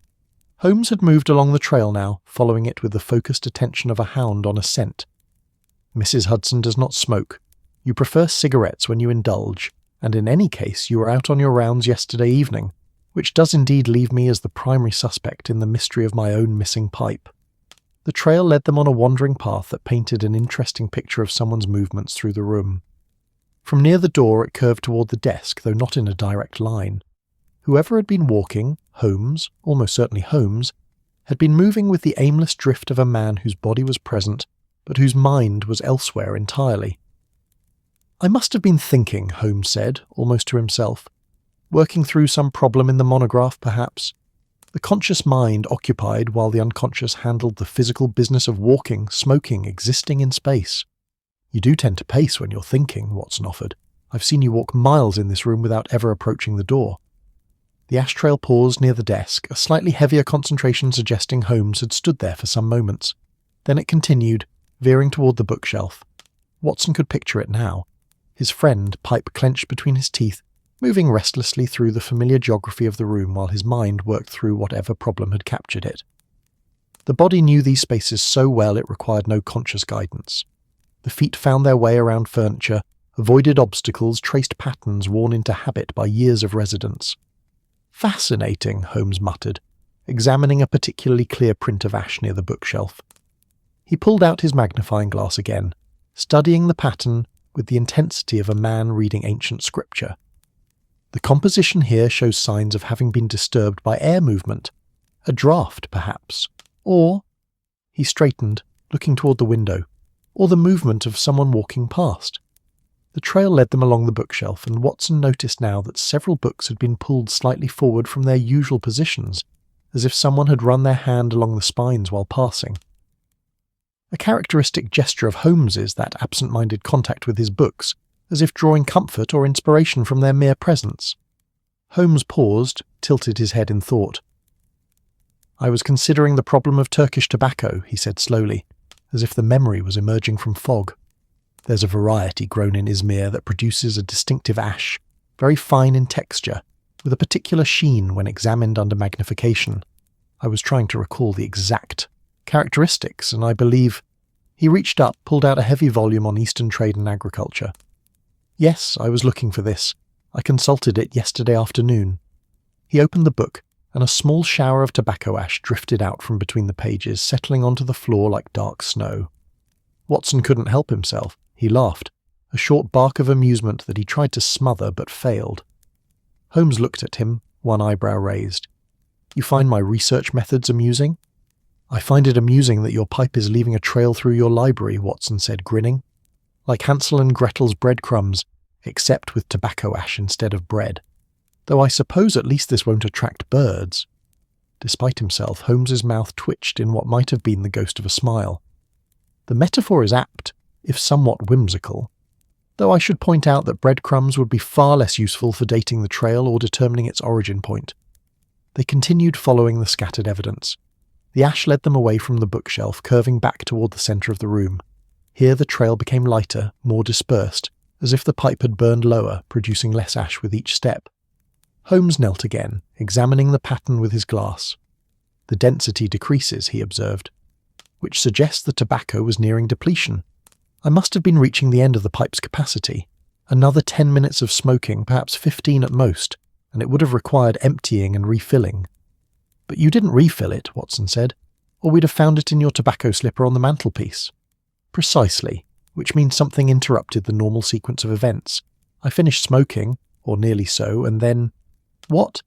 Holmes had moved along the trail now, following it with the focused attention of a hound on a scent. "Mrs. Hudson does not smoke. You prefer cigarettes when you indulge, and in any case you were out on your rounds yesterday evening, which does indeed leave me as the primary suspect in the mystery of my own missing pipe." The trail led them on a wandering path that painted an interesting picture of someone's movements through the room. From near the door it curved toward the desk, though not in a direct line. Whoever had been walking, Holmes, almost certainly Holmes, had been moving with the aimless drift of a man whose body was present, but whose mind was elsewhere entirely. "I must have been thinking," Holmes said, almost to himself. "Working through some problem in the monograph, perhaps. The conscious mind occupied while the unconscious handled the physical business of walking, smoking, existing in space." "You do tend to pace when you're thinking," Watson offered. "I've seen you walk miles in this room without ever approaching the door." The ash trail paused near the desk, a slightly heavier concentration suggesting Holmes had stood there for some moments. Then it continued, veering toward the bookshelf. Watson could picture it now. His friend, pipe clenched between his teeth, moving restlessly through the familiar geography of the room while his mind worked through whatever problem had captured it. The body knew these spaces so well it required no conscious guidance. The feet found their way around furniture, avoided obstacles, traced patterns worn into habit by years of residence. "Fascinating," Holmes muttered, examining a particularly clear print of ash near the bookshelf. He pulled out his magnifying glass again, studying the pattern with the intensity of a man reading ancient scripture. The composition here shows signs of having been disturbed by air movement, a draught perhaps, or, he straightened, looking toward the window, or the movement of someone walking past. The trail led them along the bookshelf, and Watson noticed now that several books had been pulled slightly forward from their usual positions, as if someone had run their hand along the spines while passing. A characteristic gesture of Holmes's, that absent-minded contact with his books, as if drawing comfort or inspiration from their mere presence. Holmes paused, tilted his head in thought. "I was considering the problem of Turkish tobacco," he said slowly. as if the memory was emerging from fog. There's a variety grown in Izmir that produces a distinctive ash, very fine in texture, with a particular sheen when examined under magnification. I was trying to recall the exact characteristics, and I believe... He reached up, pulled out a heavy volume on Eastern trade and agriculture. Yes, I was looking for this. I consulted it yesterday afternoon. He opened the book, and a small shower of tobacco ash drifted out from between the pages, settling onto the floor like dark snow. Watson couldn't help himself. He laughed, a short bark of amusement that he tried to smother but failed. Holmes looked at him, one eyebrow raised. "You find my research methods amusing?" "I find it amusing that your pipe is leaving a trail through your library," Watson said, grinning. "Like Hansel and Gretel's breadcrumbs, except with tobacco ash instead of bread. Though I suppose at least this won't attract birds." Despite himself, Holmes's mouth twitched in what might have been the ghost of a smile. The metaphor is apt, if somewhat whimsical, though I should point out that breadcrumbs would be far less useful for dating the trail or determining its origin point. They continued following the scattered evidence. The ash led them away from the bookshelf, curving back toward the centre of the room. Here the trail became lighter, more dispersed, as if the pipe had burned lower, producing less ash with each step. Holmes knelt again, examining the pattern with his glass. "The density decreases," he observed, "which suggests the tobacco was nearing depletion. I must have been reaching the end of the pipe's capacity. Another 10 minutes of smoking, perhaps 15 at most, and it would have required emptying and refilling." "But you didn't refill it," Watson said, "or we'd have found it in your tobacco slipper on the mantelpiece." "Precisely, which means something interrupted the normal sequence of events. I finished smoking, or nearly so, and then—" "What?"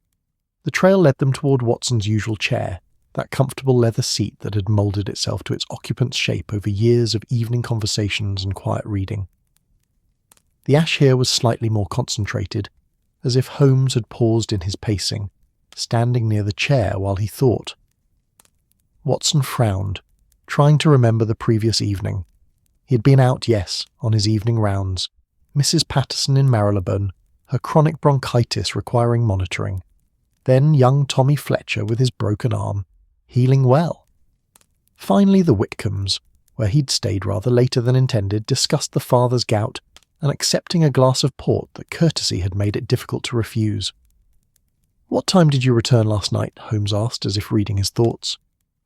The trail led them toward Watson's usual chair, that comfortable leather seat that had moulded itself to its occupant's shape over years of evening conversations and quiet reading. The ash here was slightly more concentrated, as if Holmes had paused in his pacing, standing near the chair while he thought. Watson frowned, trying to remember the previous evening. He had been out, yes, on his evening rounds. Mrs. Patterson in Marylebone, her chronic bronchitis requiring monitoring. Then young Tommy Fletcher with his broken arm, healing well. Finally the Whitcombs, where he'd stayed rather later than intended, discussed the father's gout and accepting a glass of port that courtesy had made it difficult to refuse. "What time did you return last night?" Holmes asked, as if reading his thoughts.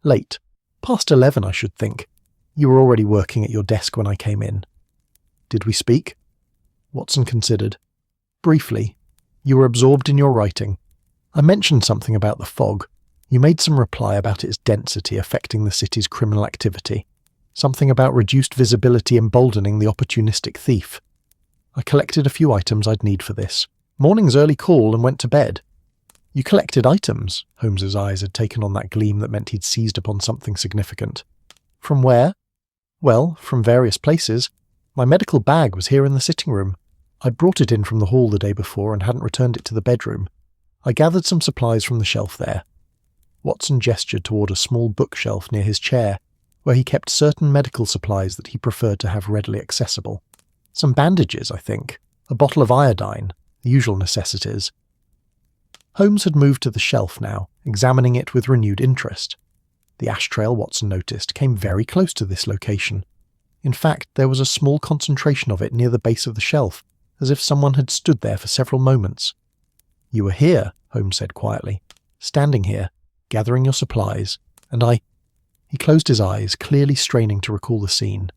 "Late. Past 11, I should think. You were already working at your desk when I came in." "Did we speak?" Watson considered. "Briefly. You were absorbed in your writing. I mentioned something about the fog. You made some reply about its density affecting the city's criminal activity. Something about reduced visibility emboldening the opportunistic thief. I collected a few items I'd need for this. Morning's early call and went to bed." "You collected items?" Holmes's eyes had taken on that gleam that meant he'd seized upon something significant. "From where?" "Well, from various places. My medical bag was here in the sitting room. I'd brought it in from the hall the day before and hadn't returned it to the bedroom. I gathered some supplies from the shelf there." Watson gestured toward a small bookshelf near his chair, where he kept certain medical supplies that he preferred to have readily accessible. "Some bandages, I think. A bottle of iodine, the usual necessities." Holmes had moved to the shelf now, examining it with renewed interest. The ash trail, Watson noticed, came very close to this location. In fact, there was a small concentration of it near the base of the shelf, as if someone had stood there for several moments. "You were here," Holmes said quietly, "standing here, gathering your supplies, and I—" He closed his eyes, clearly straining to recall the scene.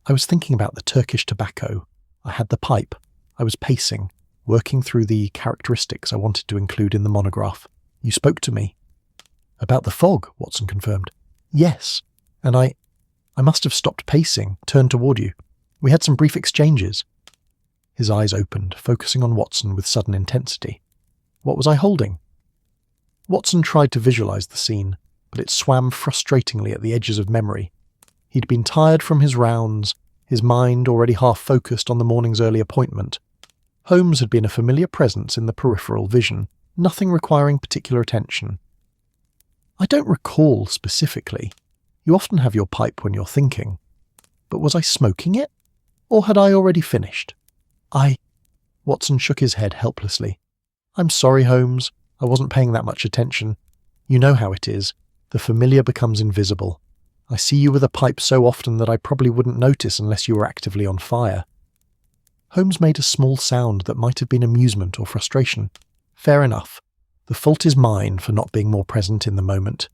"I was thinking about the Turkish tobacco. I had the pipe. I was pacing, working through the characteristics I wanted to include in the monograph. You spoke to me." "About the fog," Watson confirmed. "Yes, and I must have stopped pacing, turned toward you. We had some brief exchanges." His eyes opened, focusing on Watson with sudden intensity. "What was I holding?" Watson tried to visualize the scene, but it swam frustratingly at the edges of memory. He'd been tired from his rounds, his mind already half-focused on the morning's early appointment. Holmes had been a familiar presence in the peripheral vision, nothing requiring particular attention. "I don't recall specifically. You often have your pipe when you're thinking. But was I smoking it? Or had I already finished?" Watson shook his head helplessly. "I'm sorry, Holmes. I wasn't paying that much attention. You know how it is. The familiar becomes invisible. I see you with a pipe so often that I probably wouldn't notice unless you were actively on fire." Holmes made a small sound that might have been amusement or frustration. "Fair enough. The fault is mine for not being more present in the moment."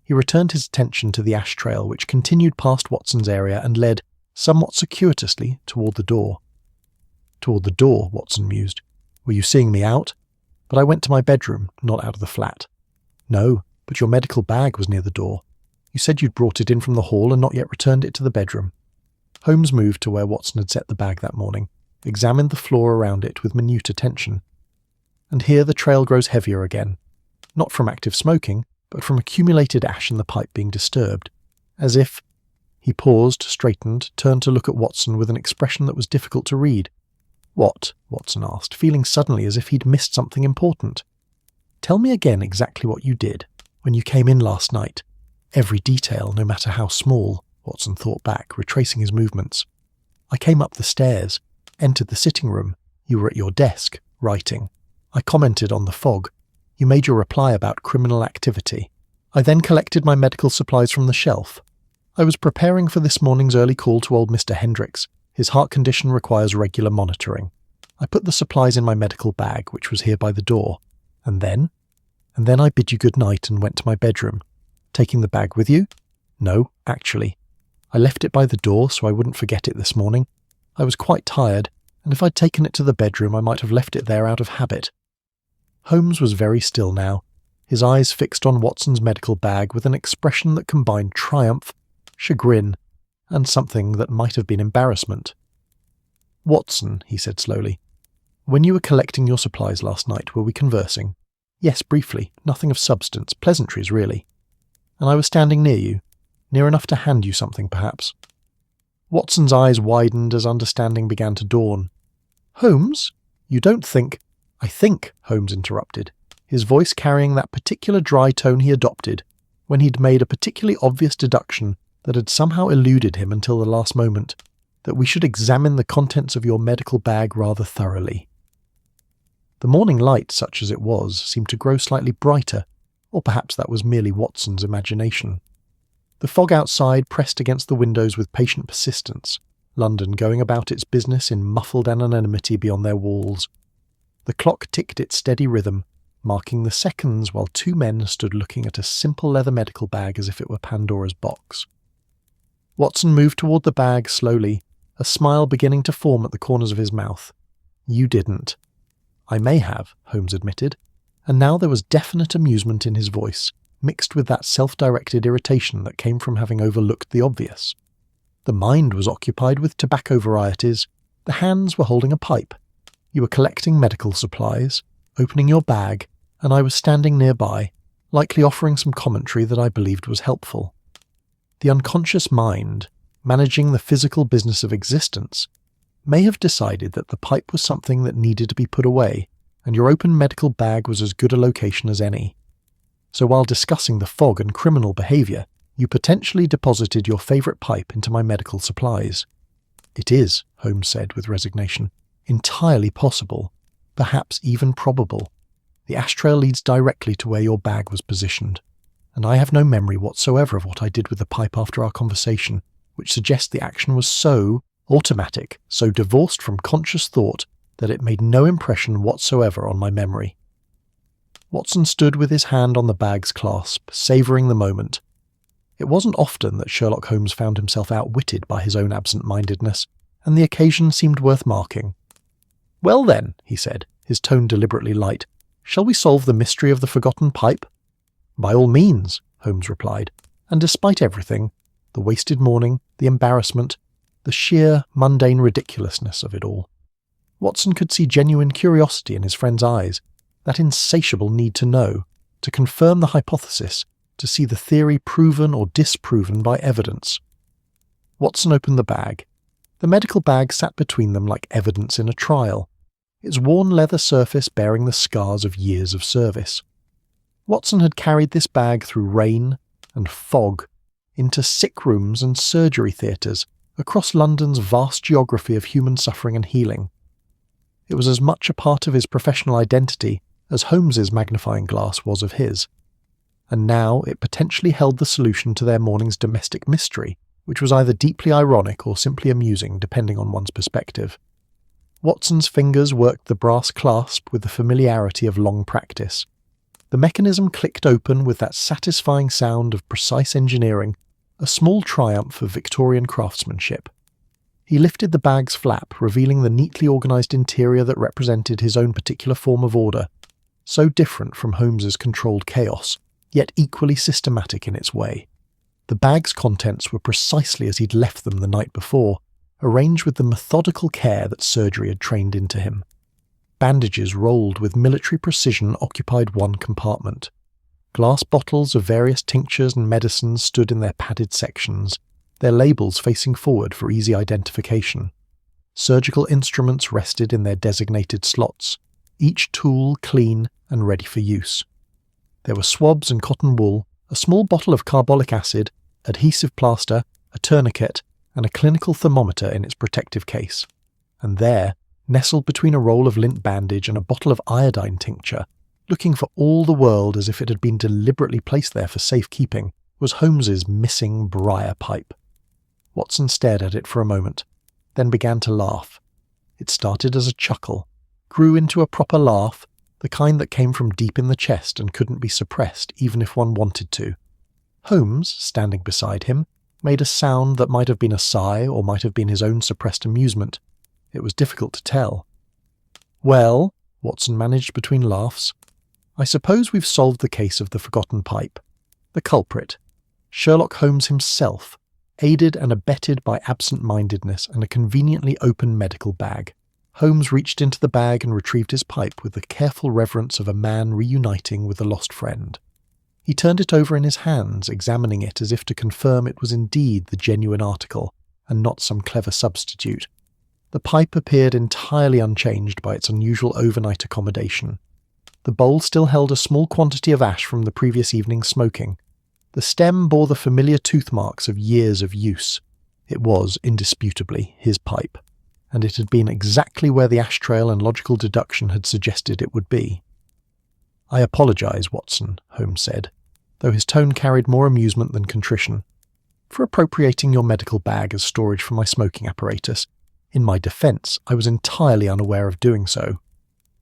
He returned his attention to the ash trail, which continued past Watson's area and led, somewhat circuitously, toward the door. "Toward the door," Watson mused. "Were you seeing me out?" "But I went to my bedroom, not out of the flat." "No, but your medical bag was near the door. You said you'd brought it in from the hall and not yet returned it to the bedroom." Holmes moved to where Watson had set the bag that morning, examined the floor around it with minute attention. And here the trail grows heavier again, not from active smoking, but from accumulated ash in the pipe being disturbed, as if— He paused, straightened, turned to look at Watson with an expression that was difficult to read. "What?" Watson asked, feeling suddenly as if he'd missed something important. "Tell me again exactly what you did when you came in last night. Every detail, no matter how small," Watson thought back, retracing his movements. "I came up the stairs, entered the sitting room. You were at your desk, writing. I commented on the fog. You made your reply about criminal activity. I then collected my medical supplies from the shelf. I was preparing for this morning's early call to old Mr. Hendricks. His heart condition requires regular monitoring. I put the supplies in my medical bag, which was here by the door. And then I bid you good night and went to my bedroom. Taking the bag with you? No, actually. I left it by the door so I wouldn't forget it this morning. I was quite tired, and if I'd taken it to the bedroom I might have left it there out of habit." Holmes was very still now, his eyes fixed on Watson's medical bag with an expression that combined triumph, chagrin, and something that might have been embarrassment. "Watson," he said slowly, "when you were collecting your supplies last night, were we conversing?" "Yes, briefly, nothing of substance, pleasantries really." "And I was standing near you, near enough to hand you something, perhaps?" Watson's eyes widened as understanding began to dawn. "Holmes, you don't think—" "I think," Holmes interrupted, his voice carrying that particular dry tone he adopted when he'd made a particularly obvious deduction that had somehow eluded him until the last moment, "that we should examine the contents of your medical bag rather thoroughly." The morning light, such as it was, seemed to grow slightly brighter, or perhaps that was merely Watson's imagination. The fog outside pressed against the windows with patient persistence, London going about its business in muffled anonymity beyond their walls. The clock ticked its steady rhythm, marking the seconds while two men stood looking at a simple leather medical bag as if it were Pandora's box. Watson moved toward the bag slowly, a smile beginning to form at the corners of his mouth. "You didn't." "I may have," Holmes admitted, and now there was definite amusement in his voice, mixed with that self-directed irritation that came from having overlooked the obvious. The mind was occupied with tobacco varieties, the hands were holding a pipe. You were collecting medical supplies, opening your bag, and I was standing nearby, likely offering some commentary that I believed was helpful. The unconscious mind, managing the physical business of existence, may have decided that the pipe was something that needed to be put away, and your open medical bag was as good a location as any. So while discussing the fog and criminal behaviour, you potentially deposited your favourite pipe into my medical supplies. "It is," Holmes said with resignation, "entirely possible, perhaps even probable. The ash trail leads directly to where your bag was positioned, and I have no memory whatsoever of what I did with the pipe after our conversation, which suggests the action was so automatic, so divorced from conscious thought, that it made no impression whatsoever on my memory." Watson stood with his hand on the bag's clasp, savouring the moment. It wasn't often that Sherlock Holmes found himself outwitted by his own absent-mindedness, and the occasion seemed worth marking. "Well then," he said, his tone deliberately light, "shall we solve the mystery of the forgotten pipe?" "By all means," Holmes replied, and despite everything, the wasted morning, the embarrassment, the sheer, mundane ridiculousness of it all, Watson could see genuine curiosity in his friend's eyes, that insatiable need to know, to confirm the hypothesis, to see the theory proven or disproven by evidence. Watson opened the bag. The medical bag sat between them like evidence in a trial, its worn leather surface bearing the scars of years of service. Watson had carried this bag through rain and fog, into sick rooms and surgery theatres, across London's vast geography of human suffering and healing. It was as much a part of his professional identity as Holmes's magnifying glass was of his. and now it potentially held the solution to their morning's domestic mystery, which was either deeply ironic or simply amusing, depending on one's perspective. Watson's fingers worked the brass clasp with the familiarity of long practice. The mechanism clicked open with that satisfying sound of precise engineering, a small triumph of Victorian craftsmanship. He lifted the bag's flap, revealing the neatly organised interior that represented his own particular form of order, so different from Holmes's controlled chaos, yet equally systematic in its way. The bag's contents were precisely as he'd left them the night before, arranged with the methodical care that surgery had trained into him. Bandages rolled with military precision occupied one compartment. Glass bottles of various tinctures and medicines stood in their padded sections, their labels facing forward for easy identification. Surgical instruments rested in their designated slots, each tool clean and ready for use. There were swabs and cotton wool, a small bottle of carbolic acid, adhesive plaster, a tourniquet, and a clinical thermometer in its protective case. And there, nestled between a roll of lint bandage and a bottle of iodine tincture, looking for all the world as if it had been deliberately placed there for safekeeping, was Holmes's missing briar pipe. Watson stared at it for a moment, then began to laugh. It started as a chuckle, grew into a proper laugh, the kind that came from deep in the chest and couldn't be suppressed even if one wanted to. Holmes, standing beside him, made a sound that might have been a sigh or might have been his own suppressed amusement. It was difficult to tell. "Well," Watson managed between laughs, "I suppose we've solved the case of the forgotten pipe. The culprit, Sherlock Holmes himself, aided and abetted by absent-mindedness and a conveniently open medical bag." Holmes reached into the bag and retrieved his pipe with the careful reverence of a man reuniting with a lost friend. He turned it over in his hands, examining it as if to confirm it was indeed the genuine article, and not some clever substitute. The pipe appeared entirely unchanged by its unusual overnight accommodation. The bowl still held a small quantity of ash from the previous evening's smoking. The stem bore the familiar tooth marks of years of use. It was, indisputably, his pipe, and it had been exactly where the ash trail and logical deduction had suggested it would be. "I apologise, Watson," Holmes said, though his tone carried more amusement than contrition, "for appropriating your medical bag as storage for my smoking apparatus. In my defence, I was entirely unaware of doing so."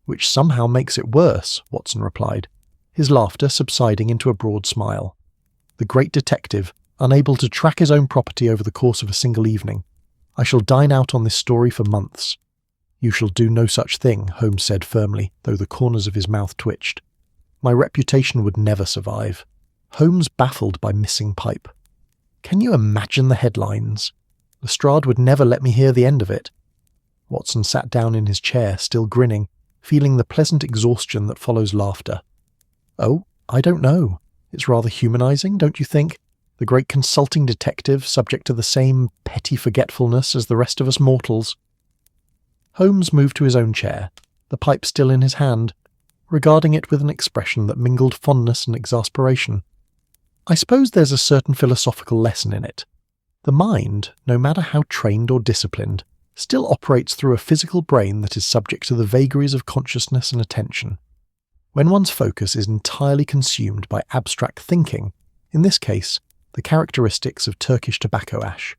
"Which somehow makes it worse," Watson replied, his laughter subsiding into a broad smile. The great detective, unable to track his own property over the course of a single evening. "I shall dine out on this story for months." "You shall do no such thing," Holmes said firmly, though the corners of his mouth twitched. "My reputation would never survive." Holmes baffled by missing pipe. "Can you imagine the headlines? Lestrade would never let me hear the end of it." Watson sat down in his chair, still grinning, feeling the pleasant exhaustion that follows laughter. "Oh, I don't know. It's rather humanizing, don't you think? The great consulting detective subject to the same petty forgetfulness as the rest of us mortals." Holmes moved to his own chair, the pipe still in his hand, regarding it with an expression that mingled fondness and exasperation. "I suppose there's a certain philosophical lesson in it. The mind, no matter how trained or disciplined, still operates through a physical brain that is subject to the vagaries of consciousness and attention. When one's focus is entirely consumed by abstract thinking, in this case, the characteristics of Turkish tobacco ash,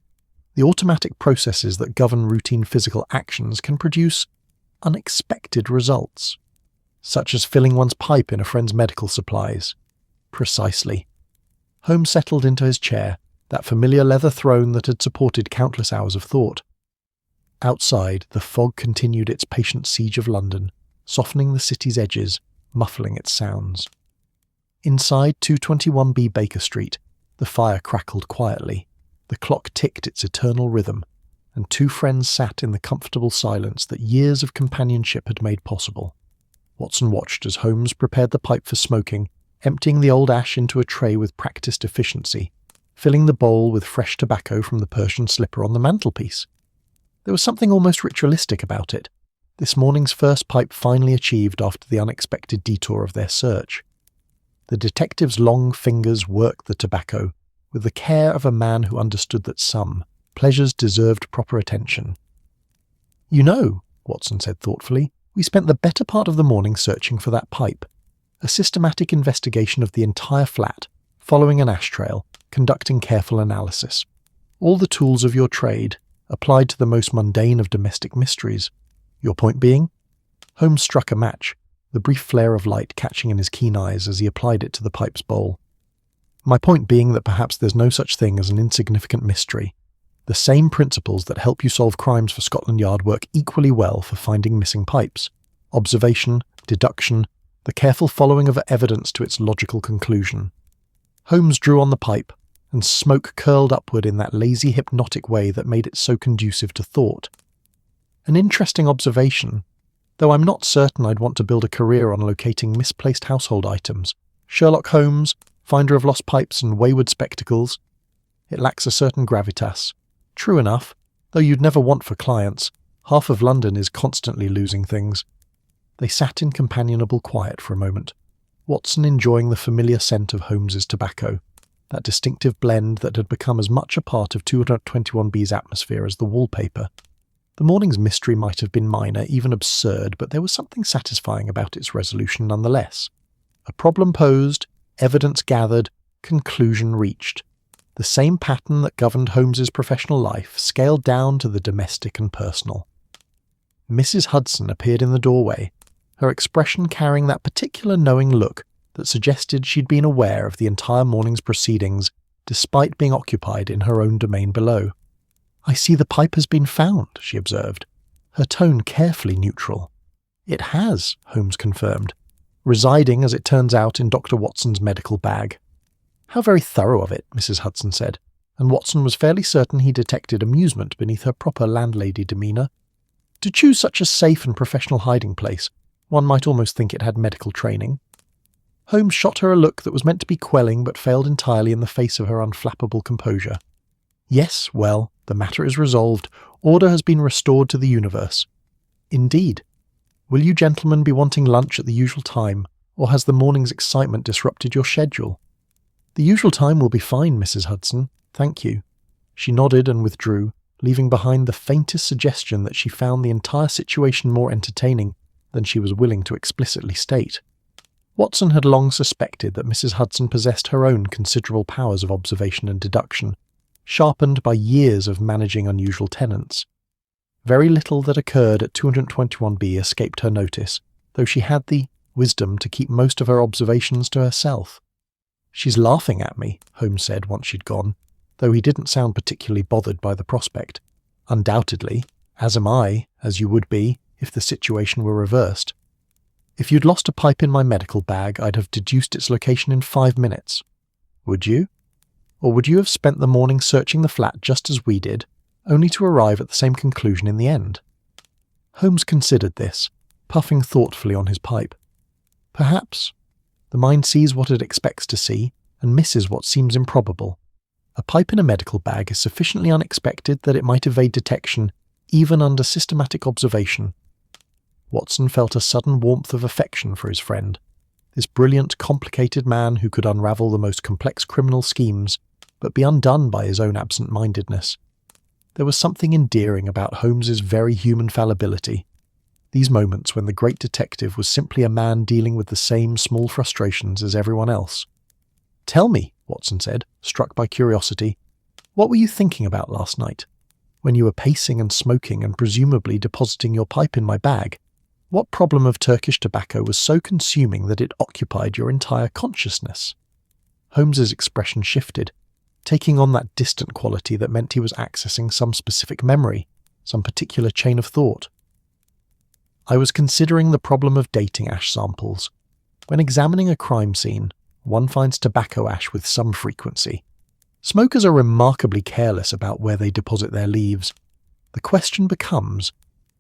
the automatic processes that govern routine physical actions can produce unexpected results, such as filling one's pipe in a friend's medical supplies. Precisely. Holmes settled into his chair, that familiar leather throne that had supported countless hours of thought. Outside, the fog continued its patient siege of London, softening the city's edges, muffling its sounds. Inside 221B Baker Street, the fire crackled quietly, the clock ticked its eternal rhythm, and two friends sat in the comfortable silence that years of companionship had made possible. Watson watched as Holmes prepared the pipe for smoking, emptying the old ash into a tray with practised efficiency, filling the bowl with fresh tobacco from the Persian slipper on the mantelpiece. There was something almost ritualistic about it, this morning's first pipe finally achieved after the unexpected detour of their search. The detective's long fingers worked the tobacco, with the care of a man who understood that some pleasures deserved proper attention. "You know," Watson said thoughtfully, "we spent the better part of the morning searching for that pipe. a systematic investigation of the entire flat, following an ash trail, conducting careful analysis. All the tools of your trade, applied to the most mundane of domestic mysteries. Your point being? Holmes struck a match, the brief flare of light catching in his keen eyes as he applied it to the pipe's bowl. My point being that perhaps there's no such thing as an insignificant mystery. The same principles that help you solve crimes for Scotland Yard work equally well for finding missing pipes. Observation, deduction, the careful following of evidence to its logical conclusion. Holmes drew on the pipe, and smoke curled upward in that lazy, hypnotic way that made it so conducive to thought. An interesting observation, though I'm not certain I'd want to build a career on locating misplaced household items. Sherlock Holmes, finder of lost pipes and wayward spectacles. It lacks a certain gravitas. True enough, though you'd never want for clients, half of London is constantly losing things. They sat in companionable quiet for a moment, Watson enjoying the familiar scent of Holmes's tobacco, that distinctive blend that had become as much a part of 221B's atmosphere as the wallpaper. The morning's mystery might have been minor, even absurd, but there was something satisfying about its resolution nonetheless. A problem posed, evidence gathered, conclusion reached. The same pattern that governed Holmes's professional life, scaled down to the domestic and personal. Mrs. Hudson appeared in the doorway, her expression carrying that particular knowing look that suggested she'd been aware of the entire morning's proceedings, despite being occupied in her own domain below. "I see the pipe has been found," she observed, her tone carefully neutral. "It has," Holmes confirmed, residing, as it turns out, in Dr. Watson's medical bag. "How very thorough of it," Mrs. Hudson said, and Watson was fairly certain he detected amusement beneath her proper landlady demeanour. To choose such a safe and professional hiding place, one might almost think it had medical training. Holmes shot her a look that was meant to be quelling but failed entirely in the face of her unflappable composure. "Yes, well, the matter is resolved. Order has been restored to the universe." "Indeed. Will you gentlemen be wanting lunch at the usual time, or has the morning's excitement disrupted your schedule?" "The usual time will be fine, Mrs. Hudson. Thank you." She nodded and withdrew, leaving behind the faintest suggestion that she found the entire situation more entertaining than she was willing to explicitly state. Watson had long suspected that Mrs. Hudson possessed her own considerable powers of observation and deduction, sharpened by years of managing unusual tenants. Very little that occurred at 221B escaped her notice, though she had the wisdom to keep most of her observations to herself. "She's laughing at me," Holmes said once she'd gone, though he didn't sound particularly bothered by the prospect. "Undoubtedly, as am I, as you would be, if the situation were reversed. If you'd lost a pipe in my medical bag, I'd have deduced its location in 5 minutes. Would you? Or would you have spent the morning searching the flat just as we did, only to arrive at the same conclusion in the end?" Holmes considered this, puffing thoughtfully on his pipe. "Perhaps. The mind sees what it expects to see, and misses what seems improbable. A pipe in a medical bag is sufficiently unexpected that it might evade detection, even under systematic observation." Watson felt a sudden warmth of affection for his friend, this brilliant, complicated man who could unravel the most complex criminal schemes, but be undone by his own absent-mindedness. There was something endearing about Holmes's very human fallibility, these moments when the great detective was simply a man dealing with the same small frustrations as everyone else. "Tell me," Watson said, struck by curiosity, "what were you thinking about last night? When you were pacing and smoking and presumably depositing your pipe in my bag, what problem of Turkish tobacco was so consuming that it occupied your entire consciousness?" Holmes's expression shifted, taking on that distant quality that meant he was accessing some specific memory, some particular chain of thought. "I was considering the problem of dating ash samples. When examining a crime scene, one finds tobacco ash with some frequency. Smokers are remarkably careless about where they deposit their leaves. The question becomes,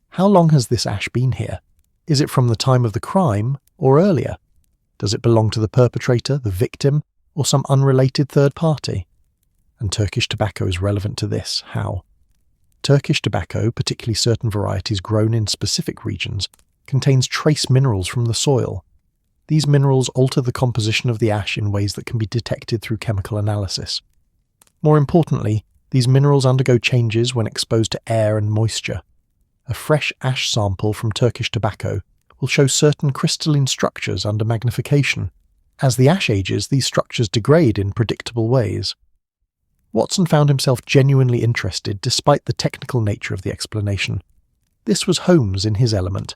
how long has this ash been here? Is it from the time of the crime, or earlier? Does it belong to the perpetrator, the victim, or some unrelated third party? And Turkish tobacco is relevant to this. How? Turkish tobacco, particularly certain varieties grown in specific regions, contains trace minerals from the soil. These minerals alter the composition of the ash in ways that can be detected through chemical analysis. More importantly, these minerals undergo changes when exposed to air and moisture. A fresh ash sample from Turkish tobacco will show certain crystalline structures under magnification. As the ash ages, these structures degrade in predictable ways. Watson found himself genuinely interested despite the technical nature of the explanation. This was Holmes in his element,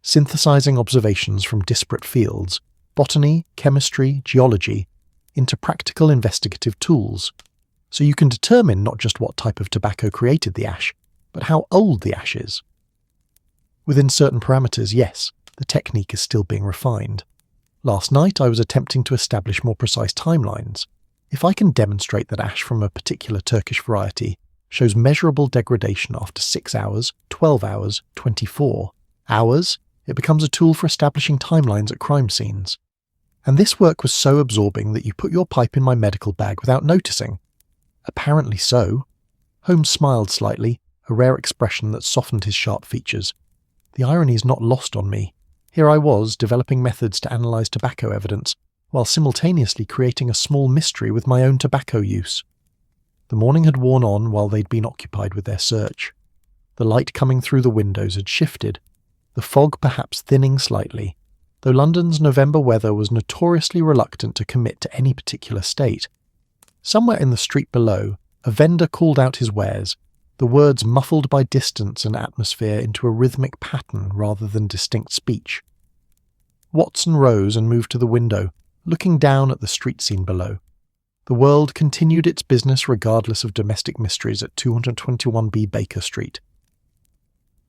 synthesizing observations from disparate fields, botany, chemistry, geology, into practical investigative tools. So you can determine not just what type of tobacco created the ash, but how old the ash is. Within certain parameters, yes, the technique is still being refined. Last night I was attempting to establish more precise timelines. If I can demonstrate that ash from a particular Turkish variety shows measurable degradation after 6 hours, 12 hours, 24 hours, it becomes a tool for establishing timelines at crime scenes. And this work was so absorbing that you put your pipe in my medical bag without noticing. Apparently so. Holmes smiled slightly, a rare expression that softened his sharp features. The irony is not lost on me. Here I was, developing methods to analyse tobacco evidence, while simultaneously creating a small mystery with my own tobacco use. The morning had worn on while they'd been occupied with their search. The light coming through the windows had shifted, the fog perhaps thinning slightly, though London's November weather was notoriously reluctant to commit to any particular state. Somewhere in the street below, a vendor called out his wares, the words muffled by distance and atmosphere into a rhythmic pattern rather than distinct speech. Watson rose and moved to the window, looking down at the street scene below. The world continued its business regardless of domestic mysteries at 221B Baker Street.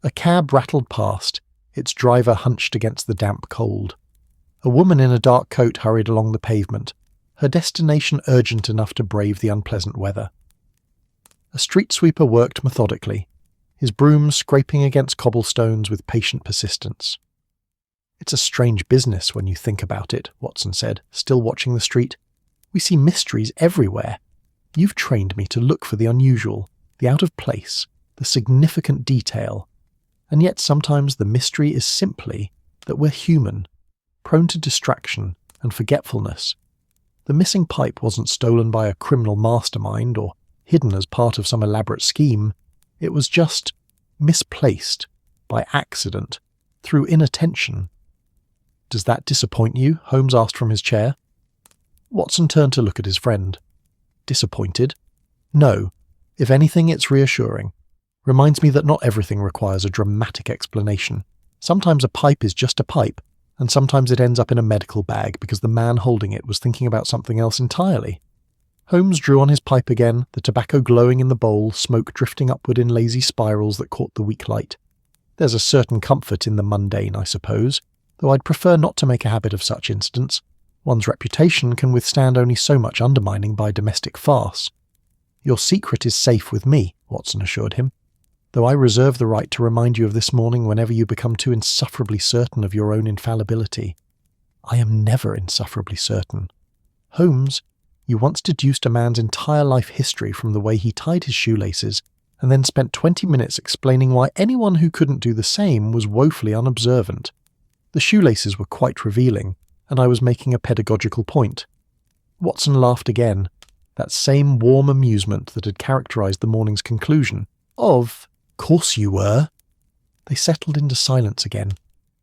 A cab rattled past, its driver hunched against the damp cold. A woman in a dark coat hurried along the pavement, her destination urgent enough to brave the unpleasant weather. A street sweeper worked methodically, his broom scraping against cobblestones with patient persistence. "It's a strange business when you think about it," Watson said, still watching the street. "We see mysteries everywhere. You've trained me to look for the unusual, the out of place, the significant detail. And yet sometimes the mystery is simply that we're human, prone to distraction and forgetfulness. The missing pipe wasn't stolen by a criminal mastermind or hidden as part of some elaborate scheme. It was just misplaced, by accident, through inattention." "Does that disappoint you?" Holmes asked from his chair. Watson turned to look at his friend. "Disappointed? No. If anything, it's reassuring. Reminds me that not everything requires a dramatic explanation. Sometimes a pipe is just a pipe, and sometimes it ends up in a medical bag because the man holding it was thinking about something else entirely." Holmes drew on his pipe again, the tobacco glowing in the bowl, smoke drifting upward in lazy spirals that caught the weak light. "There's a certain comfort in the mundane, I suppose, though I'd prefer not to make a habit of such incidents. One's reputation can withstand only so much undermining by domestic farce." "Your secret is safe with me," Watson assured him, "though I reserve the right to remind you of this morning whenever you become too insufferably certain of your own infallibility." "I am never insufferably certain. Holmes, you once deduced a man's entire life history from the way he tied his shoelaces, and then spent 20 minutes explaining why anyone who couldn't do the same was woefully unobservant. The shoelaces were quite revealing, and I was making a pedagogical point." Watson laughed again, that same warm amusement that had characterized the morning's conclusion. "Of course you were." They settled into silence again,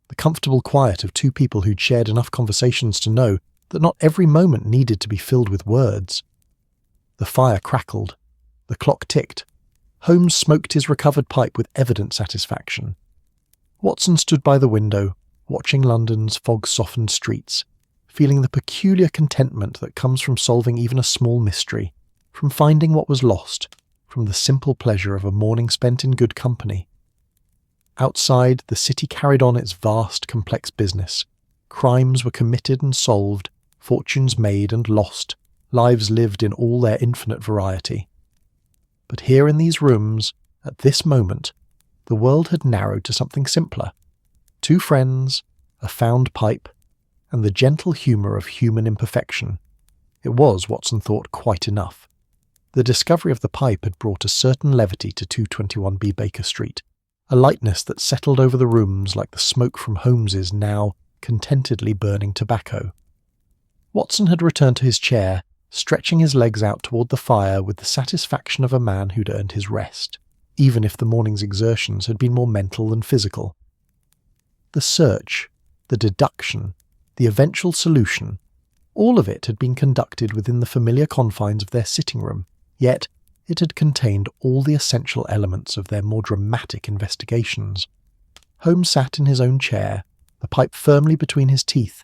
the comfortable quiet of two people who'd shared enough conversations to know that not every moment needed to be filled with words. The fire crackled. The clock ticked. Holmes smoked his recovered pipe with evident satisfaction. Watson stood by the window, watching London's fog-softened streets, feeling the peculiar contentment that comes from solving even a small mystery, from finding what was lost, from the simple pleasure of a morning spent in good company. Outside, the city carried on its vast, complex business. Crimes were committed and solved, fortunes made and lost, lives lived in all their infinite variety. But here in these rooms, at this moment, the world had narrowed to something simpler. 2 friends, a found pipe, and the gentle humour of human imperfection. It was, Watson thought, quite enough. The discovery of the pipe had brought a certain levity to 221B Baker Street, a lightness that settled over the rooms like the smoke from Holmes's now contentedly burning tobacco. Watson had returned to his chair, stretching his legs out toward the fire with the satisfaction of a man who'd earned his rest, even if the morning's exertions had been more mental than physical. "The search," the deduction, the eventual solution, all of it had been conducted within the familiar confines of their sitting room, yet it had contained all the essential elements of their more dramatic investigations. Holmes sat in his own chair, the pipe firmly between his teeth,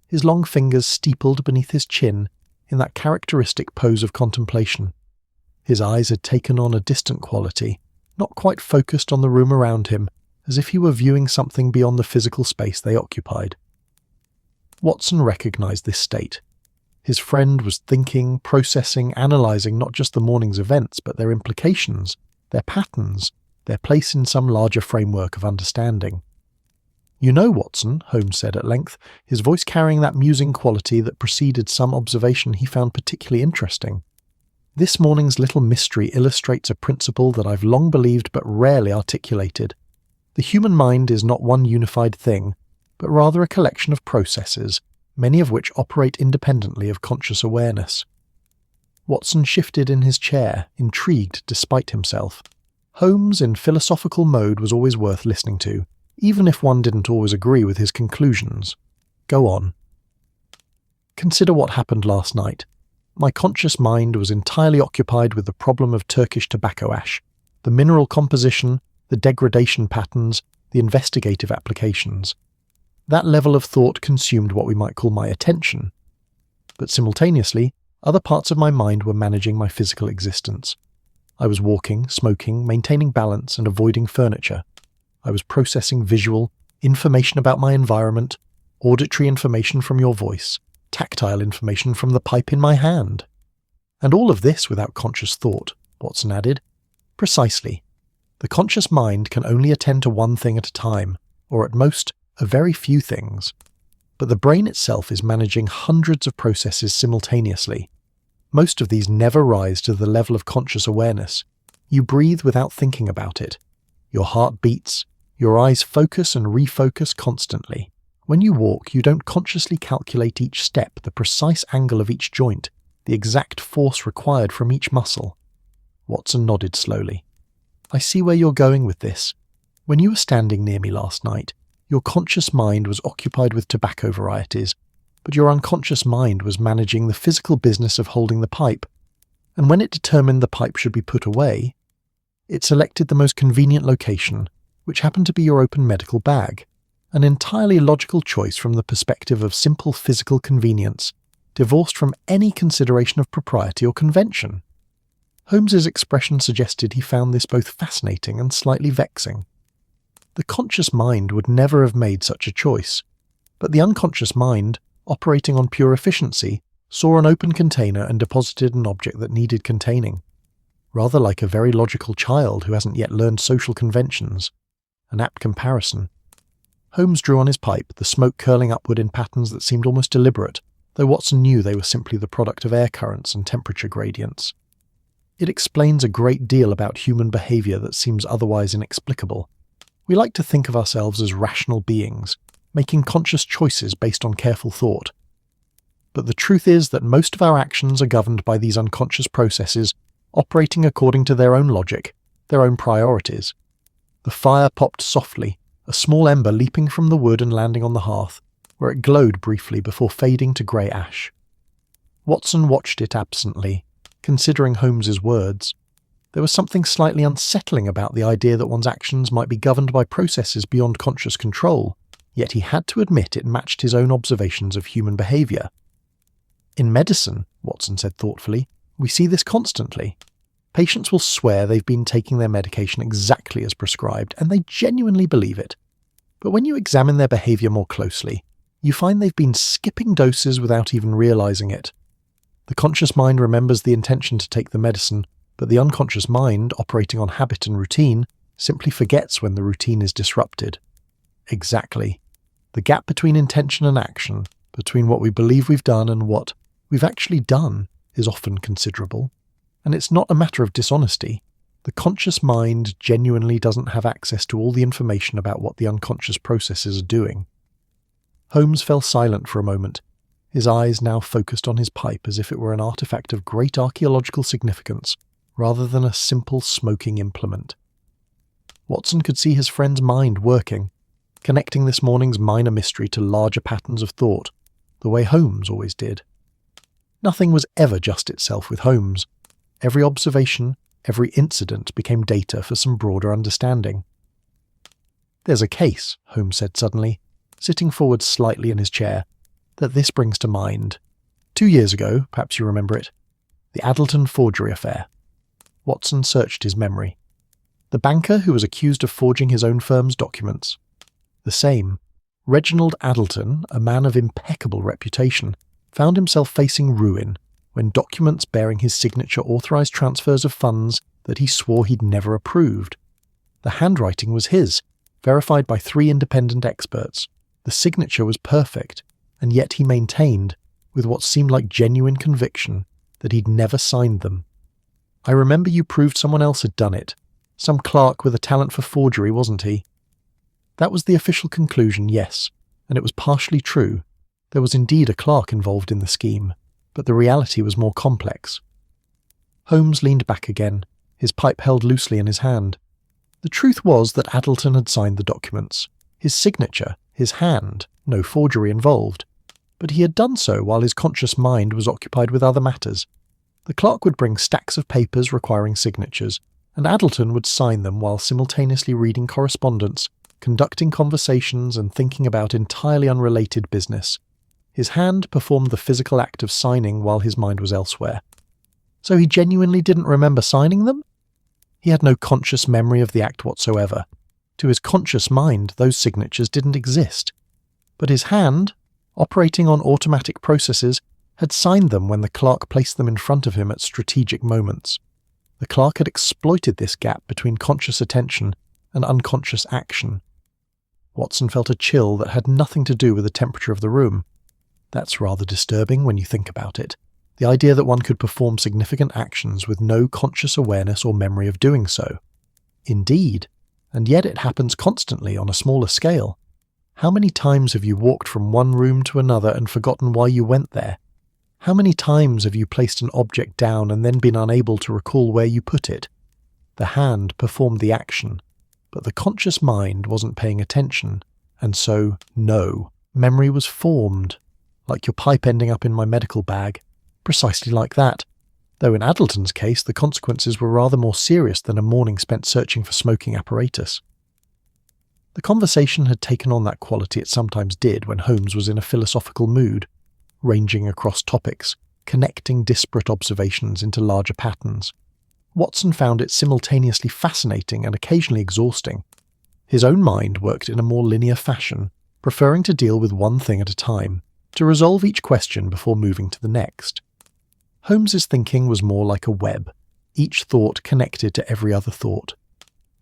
his long fingers steepled beneath his chin in that characteristic pose of contemplation. His eyes had taken on a distant quality, not quite focused on the room around him, as if he were viewing something beyond the physical space they occupied. Watson recognized this state. His friend was thinking, processing, analyzing not just the morning's events, but their implications, their patterns, their place in some larger framework of understanding. "You know, Watson," Holmes said at length, his voice carrying that musing quality that preceded some observation he found particularly interesting. "This morning's little mystery illustrates a principle that I've long believed but rarely articulated. The human mind is not one unified thing, but rather a collection of processes, many of which operate independently of conscious awareness." Watson shifted in his chair, intrigued despite himself. Holmes in philosophical mode was always worth listening to, even if one didn't always agree with his conclusions. "Go on." "Consider what happened last night. My conscious mind was entirely occupied with the problem of Turkish tobacco ash, the mineral composition, the degradation patterns, the investigative applications. That level of thought consumed what we might call my attention. But simultaneously, other parts of my mind were managing my physical existence. I was walking, smoking, maintaining balance, and avoiding furniture. I was processing visual, information about my environment, auditory information from your voice, tactile information from the pipe in my hand. And all of this without conscious thought," Watson added. "Precisely. The conscious mind can only attend to one thing at a time, or at most, a very few things. But the brain itself is managing hundreds of processes simultaneously. Most of these never rise to the level of conscious awareness. You breathe without thinking about it. Your heart beats. Your eyes focus and refocus constantly. When you walk, you don't consciously calculate each step, the precise angle of each joint, the exact force required from each muscle." Watson nodded slowly. "I see where you're going with this. When you were standing near me last night, your conscious mind was occupied with tobacco varieties, but your unconscious mind was managing the physical business of holding the pipe. And when it determined the pipe should be put away, it selected the most convenient location, which happened to be your open medical bag, an entirely logical choice from the perspective of simple physical convenience, divorced from any consideration of propriety or convention." Holmes's expression suggested he found this both fascinating and slightly vexing. The conscious mind would never have made such a choice, but the unconscious mind, operating on pure efficiency, saw an open container and deposited an object that needed containing. Rather like a very logical child who hasn't yet learned social conventions. An apt comparison. Holmes drew on his pipe, the smoke curling upward in patterns that seemed almost deliberate, though Watson knew they were simply the product of air currents and temperature gradients. "It explains a great deal about human behavior that seems otherwise inexplicable. We like to think of ourselves as rational beings, making conscious choices based on careful thought. But the truth is that most of our actions are governed by these unconscious processes, operating according to their own logic, their own priorities." The fire popped softly, a small ember leaping from the wood and landing on the hearth, where it glowed briefly before fading to grey ash. Watson watched it absently, considering Holmes's words. There was something slightly unsettling about the idea that one's actions might be governed by processes beyond conscious control, yet he had to admit it matched his own observations of human behaviour. "In medicine," Watson said thoughtfully, "we see this constantly. Patients will swear they've been taking their medication exactly as prescribed, and they genuinely believe it. But when you examine their behaviour more closely, you find they've been skipping doses without even realising it. The conscious mind remembers the intention to take the medicine, but the unconscious mind, operating on habit and routine, simply forgets when the routine is disrupted." Exactly. The gap between intention and action, between what we believe we've done and what we've actually done, is often considerable. And it's not a matter of dishonesty. The conscious mind genuinely doesn't have access to all the information about what the unconscious processes are doing. Holmes fell silent for a moment, his eyes now focused on his pipe as if it were an artifact of great archaeological significance, rather than a simple smoking implement. Watson could see his friend's mind working. connecting this morning's minor mystery to larger patterns of thought, the way Holmes always did. Nothing was ever just itself with Holmes. Every observation, every incident became data for some broader understanding. "There's a case," Holmes said suddenly, sitting forward slightly in his chair, "that this brings to mind. 2 years ago, perhaps you remember it, the Addleton forgery affair." Watson searched his memory. The banker who was accused of forging his own firm's documents. The same. Reginald Addleton, a man of impeccable reputation, found himself facing ruin when documents bearing his signature authorized transfers of funds that he swore he'd never approved. The handwriting was his, verified by 3 independent experts. The signature was perfect, and yet he maintained, with what seemed like genuine conviction, that he'd never signed them. "I remember you proved someone else had done it. Some clerk with a talent for forgery, wasn't he?" That was the official conclusion, yes, and it was partially true. There was indeed a clerk involved in the scheme, but the reality was more complex. Holmes leaned back again, his pipe held loosely in his hand. The truth was that Addleton had signed the documents. His signature, his hand, no forgery involved. But he had done so while his conscious mind was occupied with other matters. The clerk would bring stacks of papers requiring signatures, and Addleton would sign them while simultaneously reading correspondence, conducting conversations and thinking about entirely unrelated business. His hand performed the physical act of signing while his mind was elsewhere. So he genuinely didn't remember signing them? He had no conscious memory of the act whatsoever. To his conscious mind, those signatures didn't exist. But his hand, operating on automatic processes, had signed them when the clerk placed them in front of him at strategic moments. The clerk had exploited this gap between conscious attention and unconscious action. Watson felt a chill that had nothing to do with the temperature of the room. That's rather disturbing when you think about it. The idea that one could perform significant actions with no conscious awareness or memory of doing so. Indeed, and yet it happens constantly on a smaller scale. How many times have you walked from one room to another and forgotten why you went there? How many times have you placed an object down and then been unable to recall where you put it? The hand performed the action, but the conscious mind wasn't paying attention, and so, no, memory was formed, like your pipe ending up in my medical bag, precisely like that, though in Addleton's case the consequences were rather more serious than a morning spent searching for smoking apparatus. The conversation had taken on that quality it sometimes did when Holmes was in a philosophical mood, ranging across topics, connecting disparate observations into larger patterns. Watson found it simultaneously fascinating and occasionally exhausting. His own mind worked in a more linear fashion, preferring to deal with one thing at a time, to resolve each question before moving to the next. Holmes's thinking was more like a web, each thought connected to every other thought,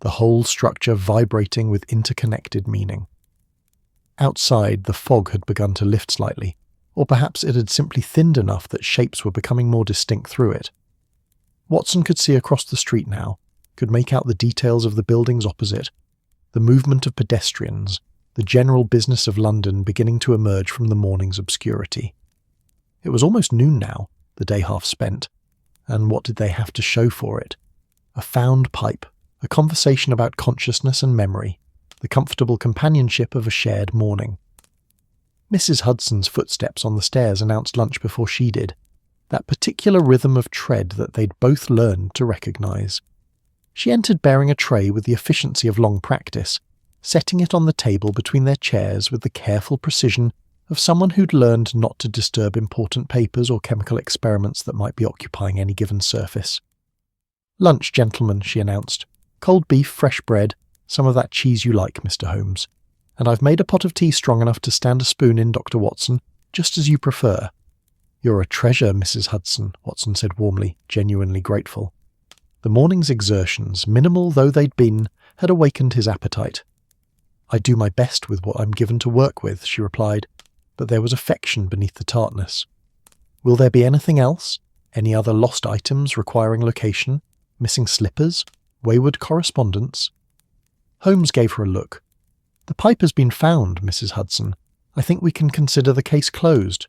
the whole structure vibrating with interconnected meaning. Outside, the fog had begun to lift slightly, or perhaps it had simply thinned enough that shapes were becoming more distinct through it. Watson could see across the street now, could make out the details of the buildings opposite, the movement of pedestrians, the general business of London beginning to emerge from the morning's obscurity. It was almost noon now, the day half spent, and what did they have to show for it? A found pipe, a conversation about consciousness and memory, the comfortable companionship of a shared morning. Mrs. Hudson's footsteps on the stairs announced lunch before she did, that particular rhythm of tread that they'd both learned to recognise. She entered bearing a tray with the efficiency of long practice, setting it on the table between their chairs with the careful precision of someone who'd learned not to disturb important papers or chemical experiments that might be occupying any given surface. "Lunch, gentlemen," she announced. "Cold beef, fresh bread, some of that cheese you like, Mr. Holmes. And I've made a pot of tea strong enough to stand a spoon in, Dr. Watson, just as you prefer." "You're a treasure, Mrs. Hudson," Watson said warmly, genuinely grateful. The morning's exertions, minimal though they'd been, had awakened his appetite. "I do my best with what I'm given to work with," she replied, but there was affection beneath the tartness. "Will there be anything else? Any other lost items requiring location? Missing slippers? Wayward correspondence?" Holmes gave her a look. "The pipe has been found, Mrs. Hudson. I think we can consider the case closed."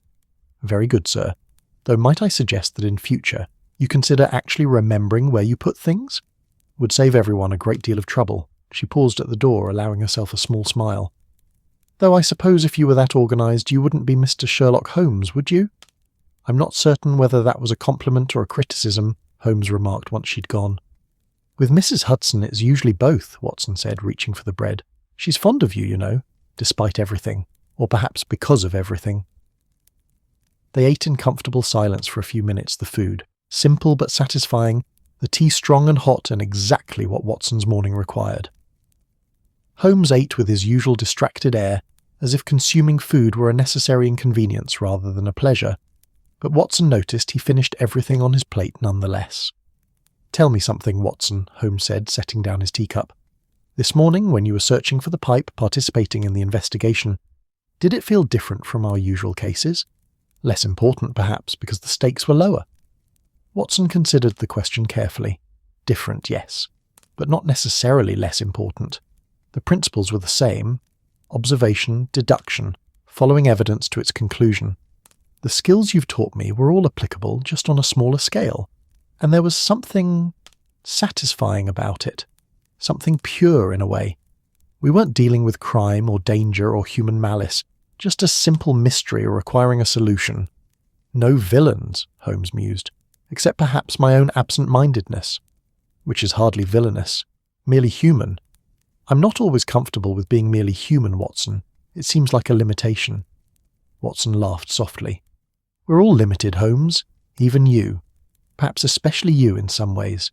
"Very good, sir. Though might I suggest that in future you consider actually remembering where you put things? Would save everyone a great deal of trouble." She paused at the door, allowing herself a small smile. Though I suppose if you were that organised you wouldn't be Mr. Sherlock Holmes, would you? I'm not certain whether that was a compliment or a criticism, Holmes remarked once she'd gone. With Mrs. Hudson it's usually both, Watson said, reaching for the bread. She's fond of you, you know, despite everything, or perhaps because of everything. They ate in comfortable silence for a few minutes, the food, simple but satisfying, the tea strong and hot and exactly what Watson's morning required. Holmes ate with his usual distracted air, as if consuming food were a necessary inconvenience rather than a pleasure, but Watson noticed he finished everything on his plate nonetheless. "Tell me something, Watson," Holmes said, setting down his teacup. "This morning, when you were searching for the pipe, participating in the investigation, did it feel different from our usual cases? Less important, perhaps, because the stakes were lower?" Watson considered the question carefully. Different, yes, but not necessarily less important. The principles were the same: observation, deduction, following evidence to its conclusion. The skills you've taught me were all applicable, just on a smaller scale, and there was something satisfying about it, something pure in a way. We weren't dealing with crime or danger or human malice, just a simple mystery requiring a solution. No villains, Holmes mused, except perhaps my own absent-mindedness, which is hardly villainous, merely human. I'm not always comfortable with being merely human, Watson. It seems like a limitation. Watson laughed softly. We're all limited, Holmes, even you. Perhaps especially you in some ways.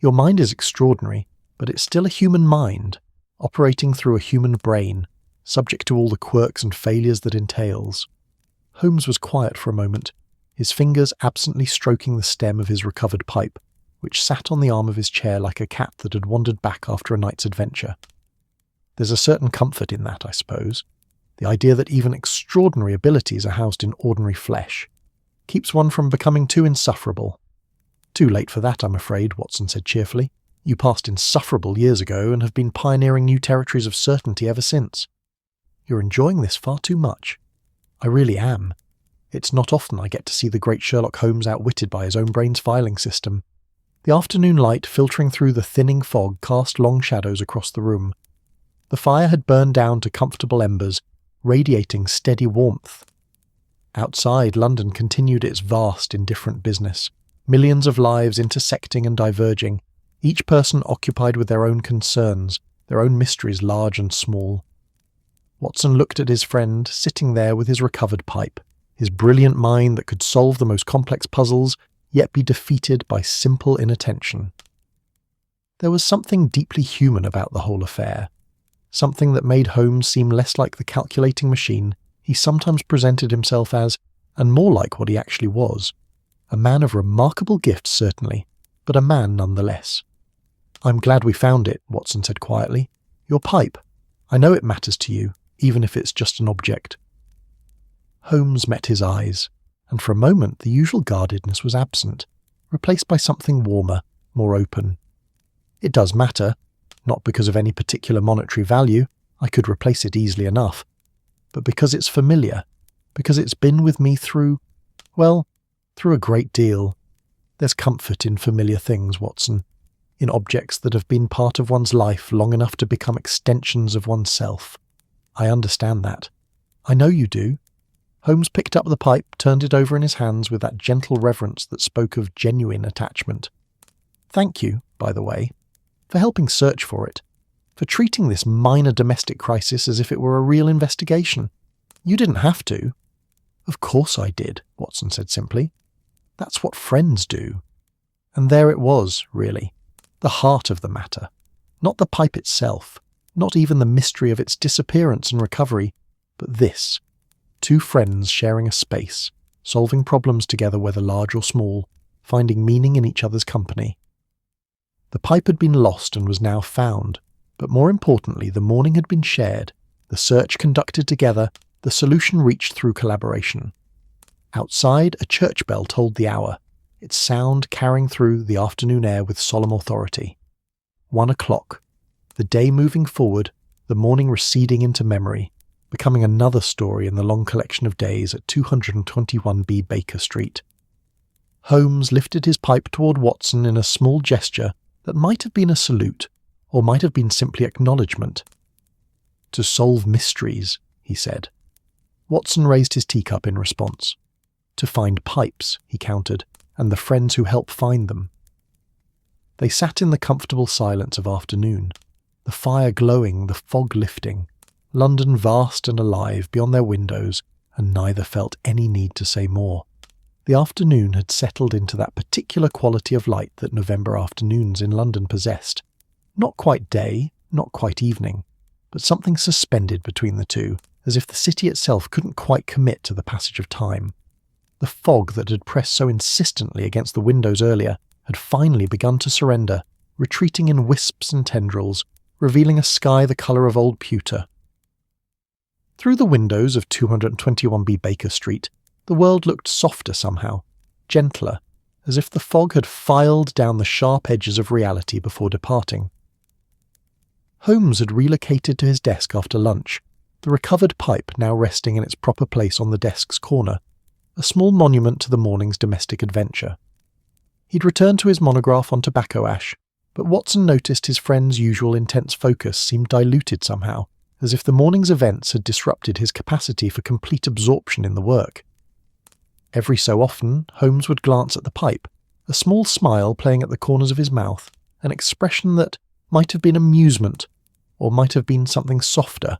Your mind is extraordinary, but it's still a human mind, operating through a human brain, subject to all the quirks and failures that entails. Holmes was quiet for a moment, his fingers absently stroking the stem of his recovered pipe, which sat on the arm of his chair like a cat that had wandered back after a night's adventure. There's a certain comfort in that, I suppose. The idea that even extraordinary abilities are housed in ordinary flesh keeps one from becoming too insufferable. Too late for that, I'm afraid, Watson said cheerfully. You passed insufferable years ago and have been pioneering new territories of certainty ever since. You're enjoying this far too much. I really am. It's not often I get to see the great Sherlock Holmes outwitted by his own brain's filing system. The afternoon light filtering through the thinning fog cast long shadows across the room. The fire had burned down to comfortable embers, radiating steady warmth. Outside, London continued its vast, indifferent business, millions of lives intersecting and diverging, each person occupied with their own concerns, their own mysteries large and small. Watson looked at his friend, sitting there with his recovered pipe, his brilliant mind that could solve the most complex puzzles, yet be defeated by simple inattention. There was something deeply human about the whole affair, something that made Holmes seem less like the calculating machine he sometimes presented himself as, and more like what he actually was. A man of remarkable gifts, certainly, but a man nonetheless. I'm glad we found it, Watson said quietly. Your pipe. I know it matters to you, even if it's just an object. Holmes met his eyes, and for a moment the usual guardedness was absent, replaced by something warmer, more open. It does matter, not because of any particular monetary value, I could replace it easily enough, but because it's familiar, because it's been with me through a great deal. There's comfort in familiar things, Watson, in objects that have been part of one's life long enough to become extensions of oneself. I understand that. I know you do. Holmes picked up the pipe, turned it over in his hands with that gentle reverence that spoke of genuine attachment. Thank you, by the way, for helping search for it, for treating this minor domestic crisis as if it were a real investigation. You didn't have to. Of course I did, Watson said simply. That's what friends do. And there it was, really, the heart of the matter. Not the pipe itself, not even the mystery of its disappearance and recovery, but this. Two friends sharing a space, solving problems together whether large or small, finding meaning in each other's company. The pipe had been lost and was now found, but more importantly the morning had been shared, the search conducted together, the solution reached through collaboration. Outside, a church bell told the hour, its sound carrying through the afternoon air with solemn authority. 1 o'clock. The day moving forward, the morning receding into memory, becoming another story in the long collection of days at 221B Baker Street. Holmes lifted his pipe toward Watson in a small gesture that might have been a salute, or might have been simply acknowledgement. To solve mysteries, he said. Watson raised his teacup in response. To find pipes, he countered, and the friends who help find them. They sat in the comfortable silence of afternoon, the fire glowing, the fog lifting, London vast and alive beyond their windows, and neither felt any need to say more. The afternoon had settled into that particular quality of light that November afternoons in London possessed. Not quite day, not quite evening, but something suspended between the two, as if the city itself couldn't quite commit to the passage of time. The fog that had pressed so insistently against the windows earlier had finally begun to surrender, retreating in wisps and tendrils, revealing a sky the colour of old pewter. Through the windows of 221B Baker Street, the world looked softer somehow, gentler, as if the fog had filed down the sharp edges of reality before departing. Holmes had relocated to his desk after lunch, the recovered pipe now resting in its proper place on the desk's corner, a small monument to the morning's domestic adventure. He'd returned to his monograph on tobacco ash, but Watson noticed his friend's usual intense focus seemed diluted somehow, as if the morning's events had disrupted his capacity for complete absorption in the work. Every so often, Holmes would glance at the pipe, a small smile playing at the corners of his mouth, an expression that might have been amusement, or might have been something softer,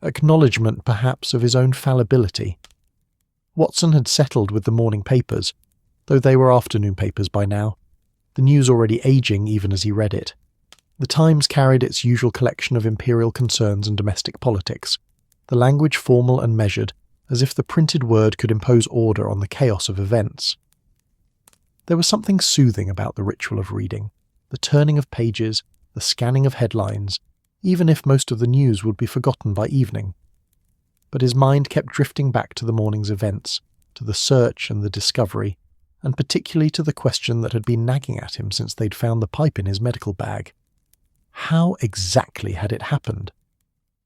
acknowledgement perhaps of his own fallibility. Watson had settled with the morning papers, though they were afternoon papers by now, the news already aging even as he read it. The Times carried its usual collection of imperial concerns and domestic politics, the language formal and measured, as if the printed word could impose order on the chaos of events. There was something soothing about the ritual of reading, the turning of pages, the scanning of headlines, even if most of the news would be forgotten by evening. But his mind kept drifting back to the morning's events, to the search and the discovery, and particularly to the question that had been nagging at him since they'd found the pipe in his medical bag. How exactly had it happened?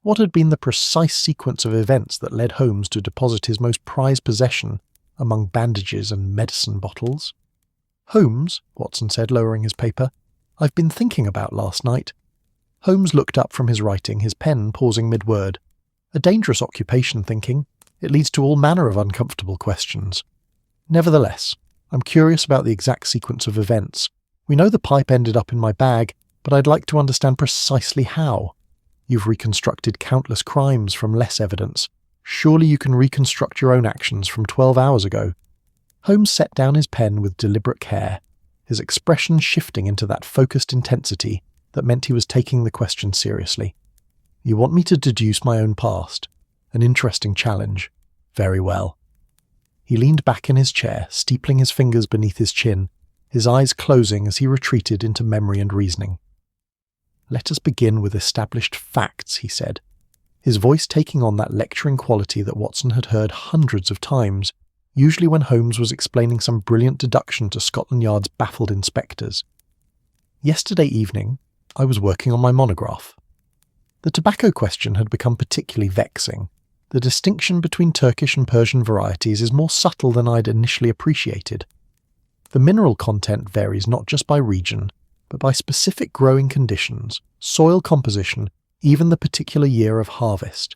What had been the precise sequence of events that led Holmes to deposit his most prized possession among bandages and medicine bottles? "Holmes," Watson said, lowering his paper, "I've been thinking about last night." Holmes looked up from his writing, his pen pausing mid-word. A dangerous occupation, thinking. It leads to all manner of uncomfortable questions. Nevertheless, I'm curious about the exact sequence of events. We know the pipe ended up in my bag, but I'd like to understand precisely how. You've reconstructed countless crimes from less evidence. Surely you can reconstruct your own actions from 12 hours ago. Holmes set down his pen with deliberate care, his expression shifting into that focused intensity that meant he was taking the question seriously. You want me to deduce my own past? An interesting challenge. Very well. He leaned back in his chair, steepling his fingers beneath his chin, his eyes closing as he retreated into memory and reasoning. Let us begin with established facts, he said, his voice taking on that lecturing quality that Watson had heard hundreds of times, usually when Holmes was explaining some brilliant deduction to Scotland Yard's baffled inspectors. Yesterday evening, I was working on my monograph. The tobacco question had become particularly vexing. The distinction between Turkish and Persian varieties is more subtle than I'd initially appreciated. The mineral content varies not just by region, but by specific growing conditions, soil composition, even the particular year of harvest.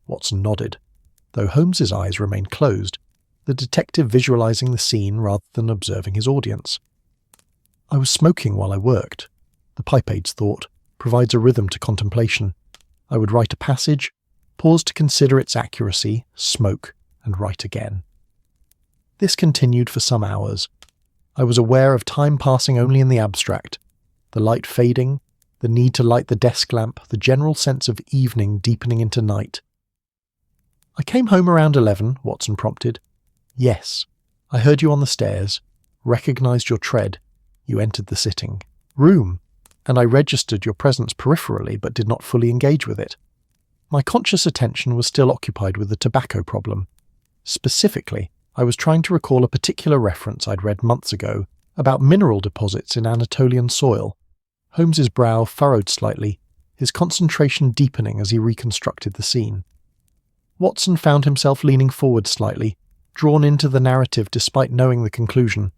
Watson nodded, though Holmes's eyes remained closed, the detective visualizing the scene rather than observing his audience. I was smoking while I worked. The pipe-aide's thought provides a rhythm to contemplation. I would write a passage, pause to consider its accuracy, smoke, and write again. This continued for some hours. I was aware of time passing only in the abstract, the light fading, the need to light the desk lamp, the general sense of evening deepening into night. I came home around 11, Watson prompted. Yes, I heard you on the stairs, recognised your tread. You entered the sitting room, and I registered your presence peripherally but did not fully engage with it. My conscious attention was still occupied with the tobacco problem. Specifically, I was trying to recall a particular reference I'd read months ago about mineral deposits in Anatolian soil. Holmes's brow furrowed slightly, his concentration deepening as he reconstructed the scene. Watson found himself leaning forward slightly, drawn into the narrative despite knowing the conclusion.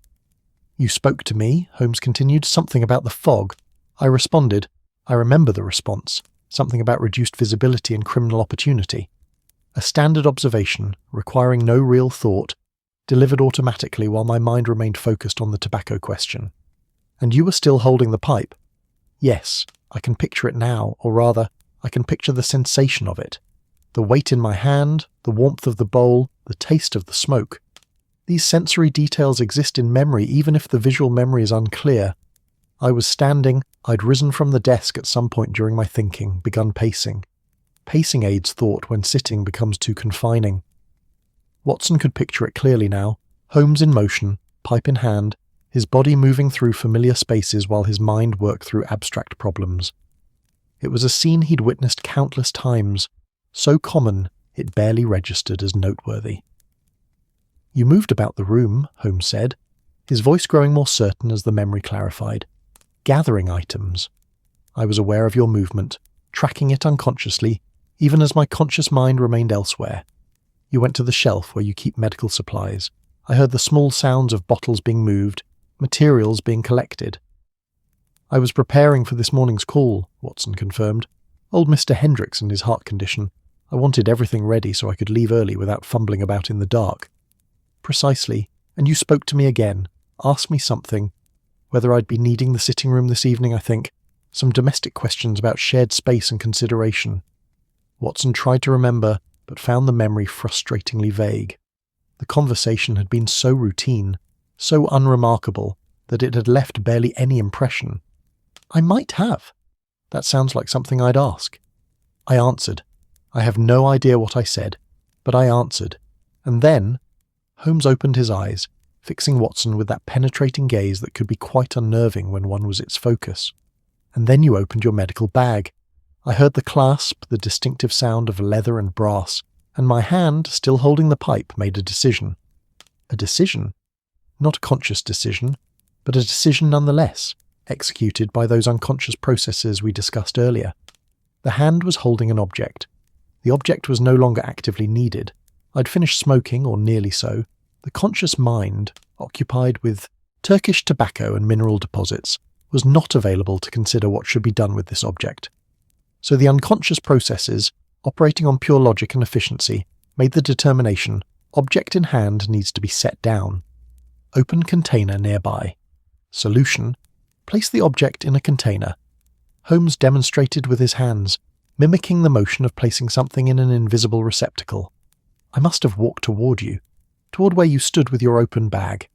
You spoke to me, Holmes continued, something about the fog. I responded. I remember the response. Something about reduced visibility and criminal opportunity. A standard observation, requiring no real thought, delivered automatically while my mind remained focused on the tobacco question. And you were still holding the pipe. Yes, I can picture it now, or rather, I can picture the sensation of it. The weight in my hand, the warmth of the bowl, the taste of the smoke. These sensory details exist in memory even if the visual memory is unclear. I was standing, I'd risen from the desk at some point during my thinking, begun pacing. Pacing aids thought when sitting becomes too confining. Watson could picture it clearly now, Holmes in motion, pipe in hand, his body moving through familiar spaces while his mind worked through abstract problems. It was a scene he'd witnessed countless times, so common it barely registered as noteworthy. "You moved about the room," Holmes said, his voice growing more certain as the memory clarified. "Gathering items. I was aware of your movement, tracking it unconsciously, even as my conscious mind remained elsewhere. You went to the shelf where you keep medical supplies. I heard the small sounds of bottles being moved, materials being collected." "I was preparing for this morning's call," Watson confirmed. "Old Mr. Hendricks and his heart condition. I wanted everything ready so I could leave early without fumbling about in the dark." "Precisely, and you spoke to me again, asked me something. Whether I'd be needing the sitting room this evening, I think. Some domestic questions about shared space and consideration." Watson tried to remember, but found the memory frustratingly vague. The conversation had been so routine, so unremarkable, that it had left barely any impression. "I might have. That sounds like something I'd ask." I answered. I have no idea what I said, but I answered. And then Holmes opened his eyes, fixing Watson with that penetrating gaze that could be quite unnerving when one was its focus. "And then you opened your medical bag. I heard the clasp, the distinctive sound of leather and brass, and my hand, still holding the pipe, made a decision." A decision? Not a conscious decision, but a decision nonetheless, executed by those unconscious processes we discussed earlier. The hand was holding an object. The object was no longer actively needed. I'd finished smoking, or nearly so. The conscious mind, occupied with Turkish tobacco and mineral deposits, was not available to consider what should be done with this object. So the unconscious processes, operating on pure logic and efficiency, made the determination, object in hand needs to be set down. Open container nearby. Solution, place the object in a container. Holmes demonstrated with his hands, mimicking the motion of placing something in an invisible receptacle. "I must have walked toward you, toward where you stood with your open bag."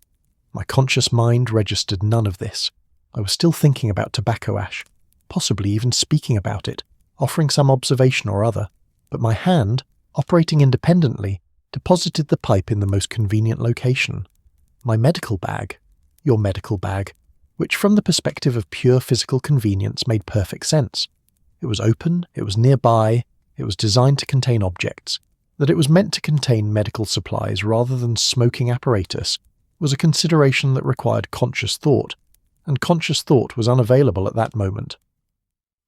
My conscious mind registered none of this. I was still thinking about tobacco ash, possibly even speaking about it, offering some observation or other, but my hand, operating independently, deposited the pipe in the most convenient location. My medical bag, your medical bag, which from the perspective of pure physical convenience made perfect sense. It was open, it was nearby, it was designed to contain objects. That it was meant to contain medical supplies rather than smoking apparatus was a consideration that required conscious thought, and conscious thought was unavailable at that moment.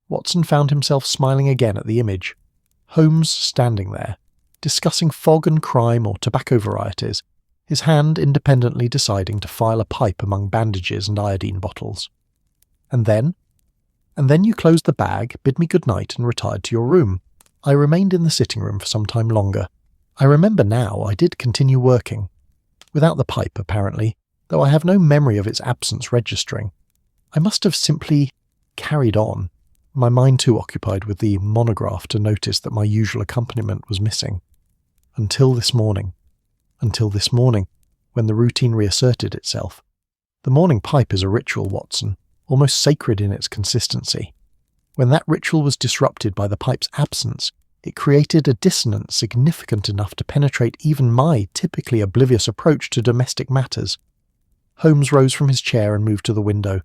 Watson found himself smiling again at the image. Holmes standing there, discussing fog and crime or tobacco varieties, his hand independently deciding to file a pipe among bandages and iodine bottles. And then you closed the bag, bid me good night, and retired to your room. I remained in the sitting room for some time longer. I remember now I did continue working. Without the pipe, apparently, though I have no memory of its absence registering. I must have simply carried on, my mind too occupied with the monograph to notice that my usual accompaniment was missing. Until this morning, when the routine reasserted itself. The morning pipe is a ritual, Watson, almost sacred in its consistency. When that ritual was disrupted by the pipe's absence, it created a dissonance significant enough to penetrate even my typically oblivious approach to domestic matters. Holmes rose from his chair and moved to the window,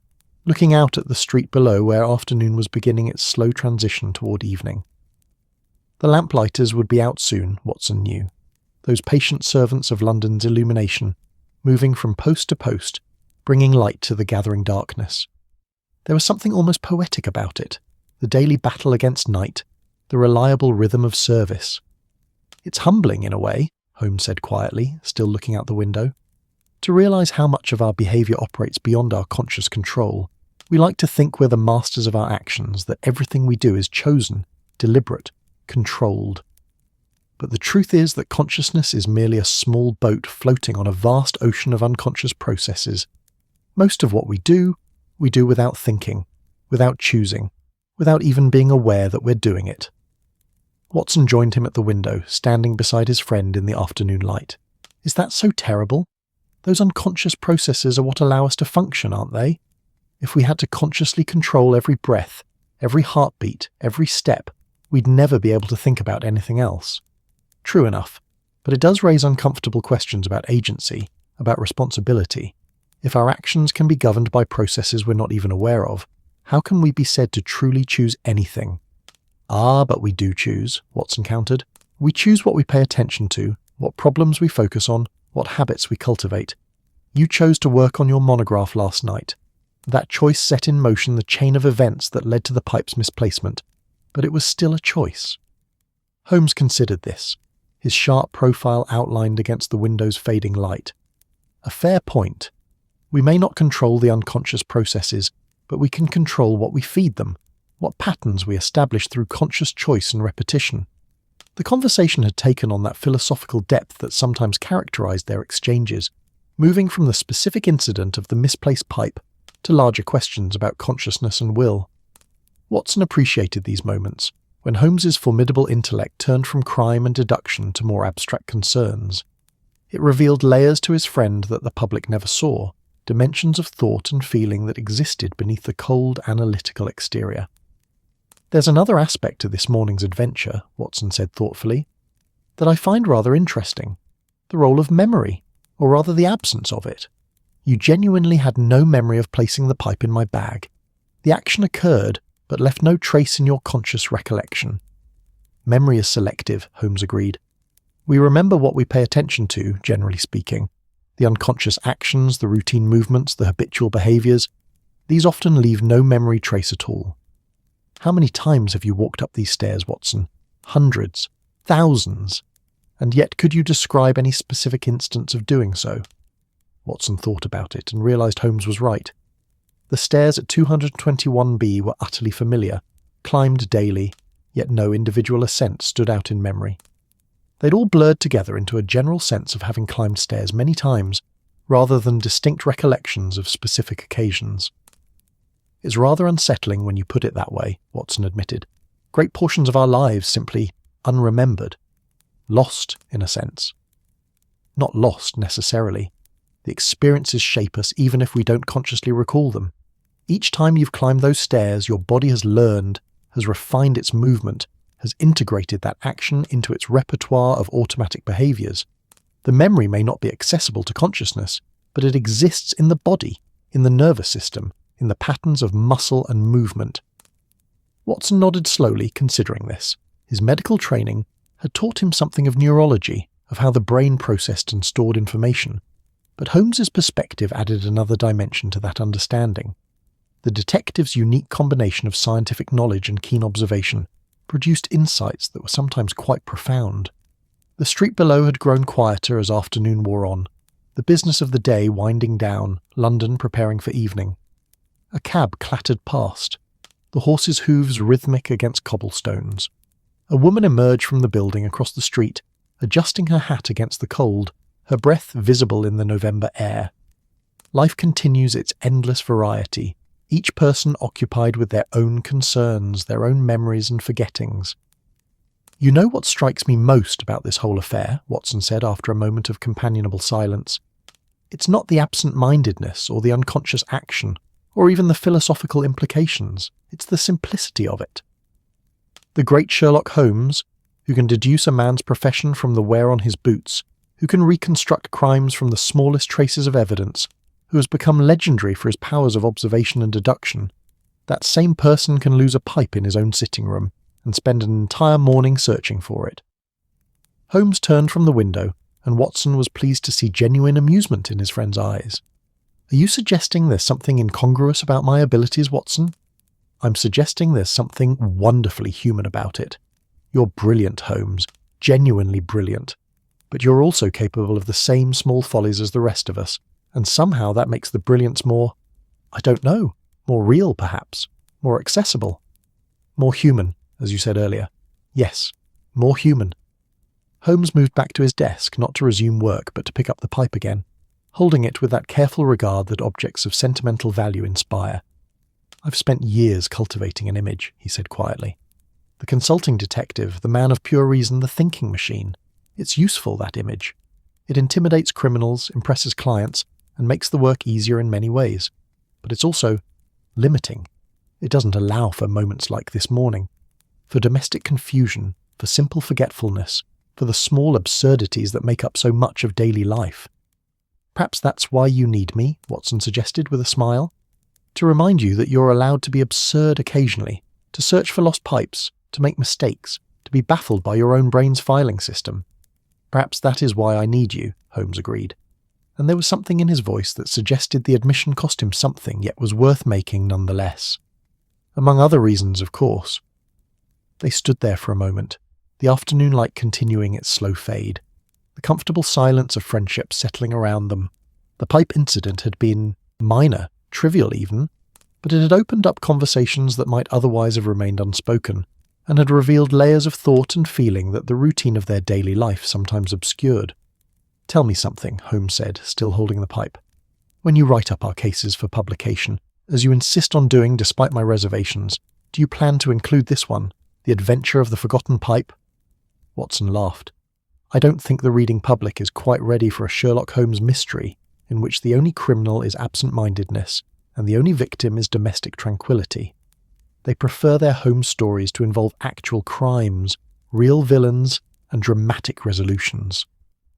looking out at the street below where afternoon was beginning its slow transition toward evening. The lamplighters would be out soon, Watson knew. Those patient servants of London's illumination, moving from post to post, bringing light to the gathering darkness. There was something almost poetic about it, the daily battle against night, the reliable rhythm of service. "It's humbling in a way," Holmes said quietly, still looking out the window, "to realise how much of our behaviour operates beyond our conscious control. We like to think we're the masters of our actions, that everything we do is chosen, deliberate, controlled." but the truth is that consciousness is merely a small boat floating on a vast ocean of unconscious processes. Most of what we do without thinking, without choosing, without even being aware that we're doing it. Watson joined him at the window, standing beside his friend in the afternoon light. Is that so terrible? Those unconscious processes are what allow us to function, aren't they? If we had to consciously control every breath, every heartbeat, every step, we'd never be able to think about anything else. True enough, but it does raise uncomfortable questions about agency, about responsibility. If our actions can be governed by processes we're not even aware of, how can we be said to truly choose anything? Ah, but we do choose, Watson countered. We choose what we pay attention to, what problems we focus on, what habits we cultivate. You chose to work on your monograph last night. That choice set in motion the chain of events that led to the pipe's misplacement, but it was still a choice. Holmes considered this, his sharp profile outlined against the window's fading light. A fair point. We may not control the unconscious processes, but we can control what we feed them, what patterns we establish through conscious choice and repetition. The conversation had taken on that philosophical depth that sometimes characterized their exchanges, moving from the specific incident of the misplaced pipe to larger questions about consciousness and will. Watson appreciated these moments, when Holmes's formidable intellect turned from crime and deduction to more abstract concerns. It revealed layers to his friend that the public never saw, dimensions of thought and feeling that existed beneath the cold, analytical exterior. There's another aspect to this morning's adventure, Watson said thoughtfully, that I find rather interesting. The role of memory, or rather the absence of it. You genuinely had no memory of placing the pipe in my bag. The action occurred, but left no trace in your conscious recollection. Memory is selective, Holmes agreed. We remember what we pay attention to, generally speaking. The unconscious actions, the routine movements, the habitual behaviours. These often leave no memory trace at all. How many times have you walked up these stairs, Watson? Hundreds. Thousands. And yet could you describe any specific instance of doing so? Watson thought about it and realised Holmes was right. The stairs at 221B were utterly familiar, climbed daily, yet no individual ascent stood out in memory. They'd all blurred together into a general sense of having climbed stairs many times, rather than distinct recollections of specific occasions. It's rather unsettling when you put it that way, Watson admitted. Great portions of our lives simply unremembered. Lost, in a sense. Not lost, necessarily. The experiences shape us even if we don't consciously recall them. Each time you've climbed those stairs, your body has learned, has refined its movement, has integrated that action into its repertoire of automatic behaviours. The memory may not be accessible to consciousness, but it exists in the body, in the nervous system, in the patterns of muscle and movement. Watson nodded slowly, considering this. His medical training had taught him something of neurology, of how the brain processed and stored information. But Holmes's perspective added another dimension to that understanding. The detective's unique combination of scientific knowledge and keen observation produced insights that were sometimes quite profound. The street below had grown quieter as afternoon wore on, the business of the day winding down, London preparing for evening. A cab clattered past, the horse's hooves rhythmic against cobblestones. A woman emerged from the building across the street, adjusting her hat against the cold, her breath visible in the November air. Life continues its endless variety, each person occupied with their own concerns, their own memories and forgettings. You know what strikes me most about this whole affair, Watson said after a moment of companionable silence. It's not the absent-mindedness or the unconscious action, or even the philosophical implications. It's the simplicity of it. The great Sherlock Holmes, who can deduce a man's profession from the wear on his boots, who can reconstruct crimes from the smallest traces of evidence, who has become legendary for his powers of observation and deduction, that same person can lose a pipe in his own sitting room and spend an entire morning searching for it. Holmes turned from the window, and Watson was pleased to see genuine amusement in his friend's eyes. Are you suggesting there's something incongruous about my abilities, Watson? I'm suggesting there's something wonderfully human about it. You're brilliant, Holmes, genuinely brilliant. But you're also capable of the same small follies as the rest of us, and somehow that makes the brilliance more, I don't know, more real perhaps, more accessible. More human, as you said earlier. Yes, more human. Holmes moved back to his desk, not to resume work but to pick up the pipe again, holding it with that careful regard that objects of sentimental value inspire. "I've spent years cultivating an image," he said quietly. "The consulting detective, the man of pure reason, the thinking machine. It's useful, that image. It intimidates criminals, impresses clients, and makes the work easier in many ways. But it's also limiting. It doesn't allow for moments like this morning, for domestic confusion, for simple forgetfulness, for the small absurdities that make up so much of daily life. Perhaps that's why you need me," Watson suggested with a smile. "To remind you that you're allowed to be absurd occasionally, to search for lost pipes, to make mistakes, to be baffled by your own brain's filing system." "Perhaps that is why I need you," Holmes agreed. And there was something in his voice that suggested the admission cost him something, yet was worth making nonetheless. Among other reasons, of course. They stood there for a moment, the afternoon light continuing its slow fade, the comfortable silence of friendship settling around them. The pipe incident had been minor, trivial even, but it had opened up conversations that might otherwise have remained unspoken, and had revealed layers of thought and feeling that the routine of their daily life sometimes obscured. "Tell me something," Holmes said, still holding the pipe. "When you write up our cases for publication, as you insist on doing despite my reservations, do you plan to include this one, The Adventure of the Forgotten Pipe?" Watson laughed. "I don't think the reading public is quite ready for a Sherlock Holmes mystery in which the only criminal is absent-mindedness and the only victim is domestic tranquility. They prefer their Holmes stories to involve actual crimes, real villains, and dramatic resolutions.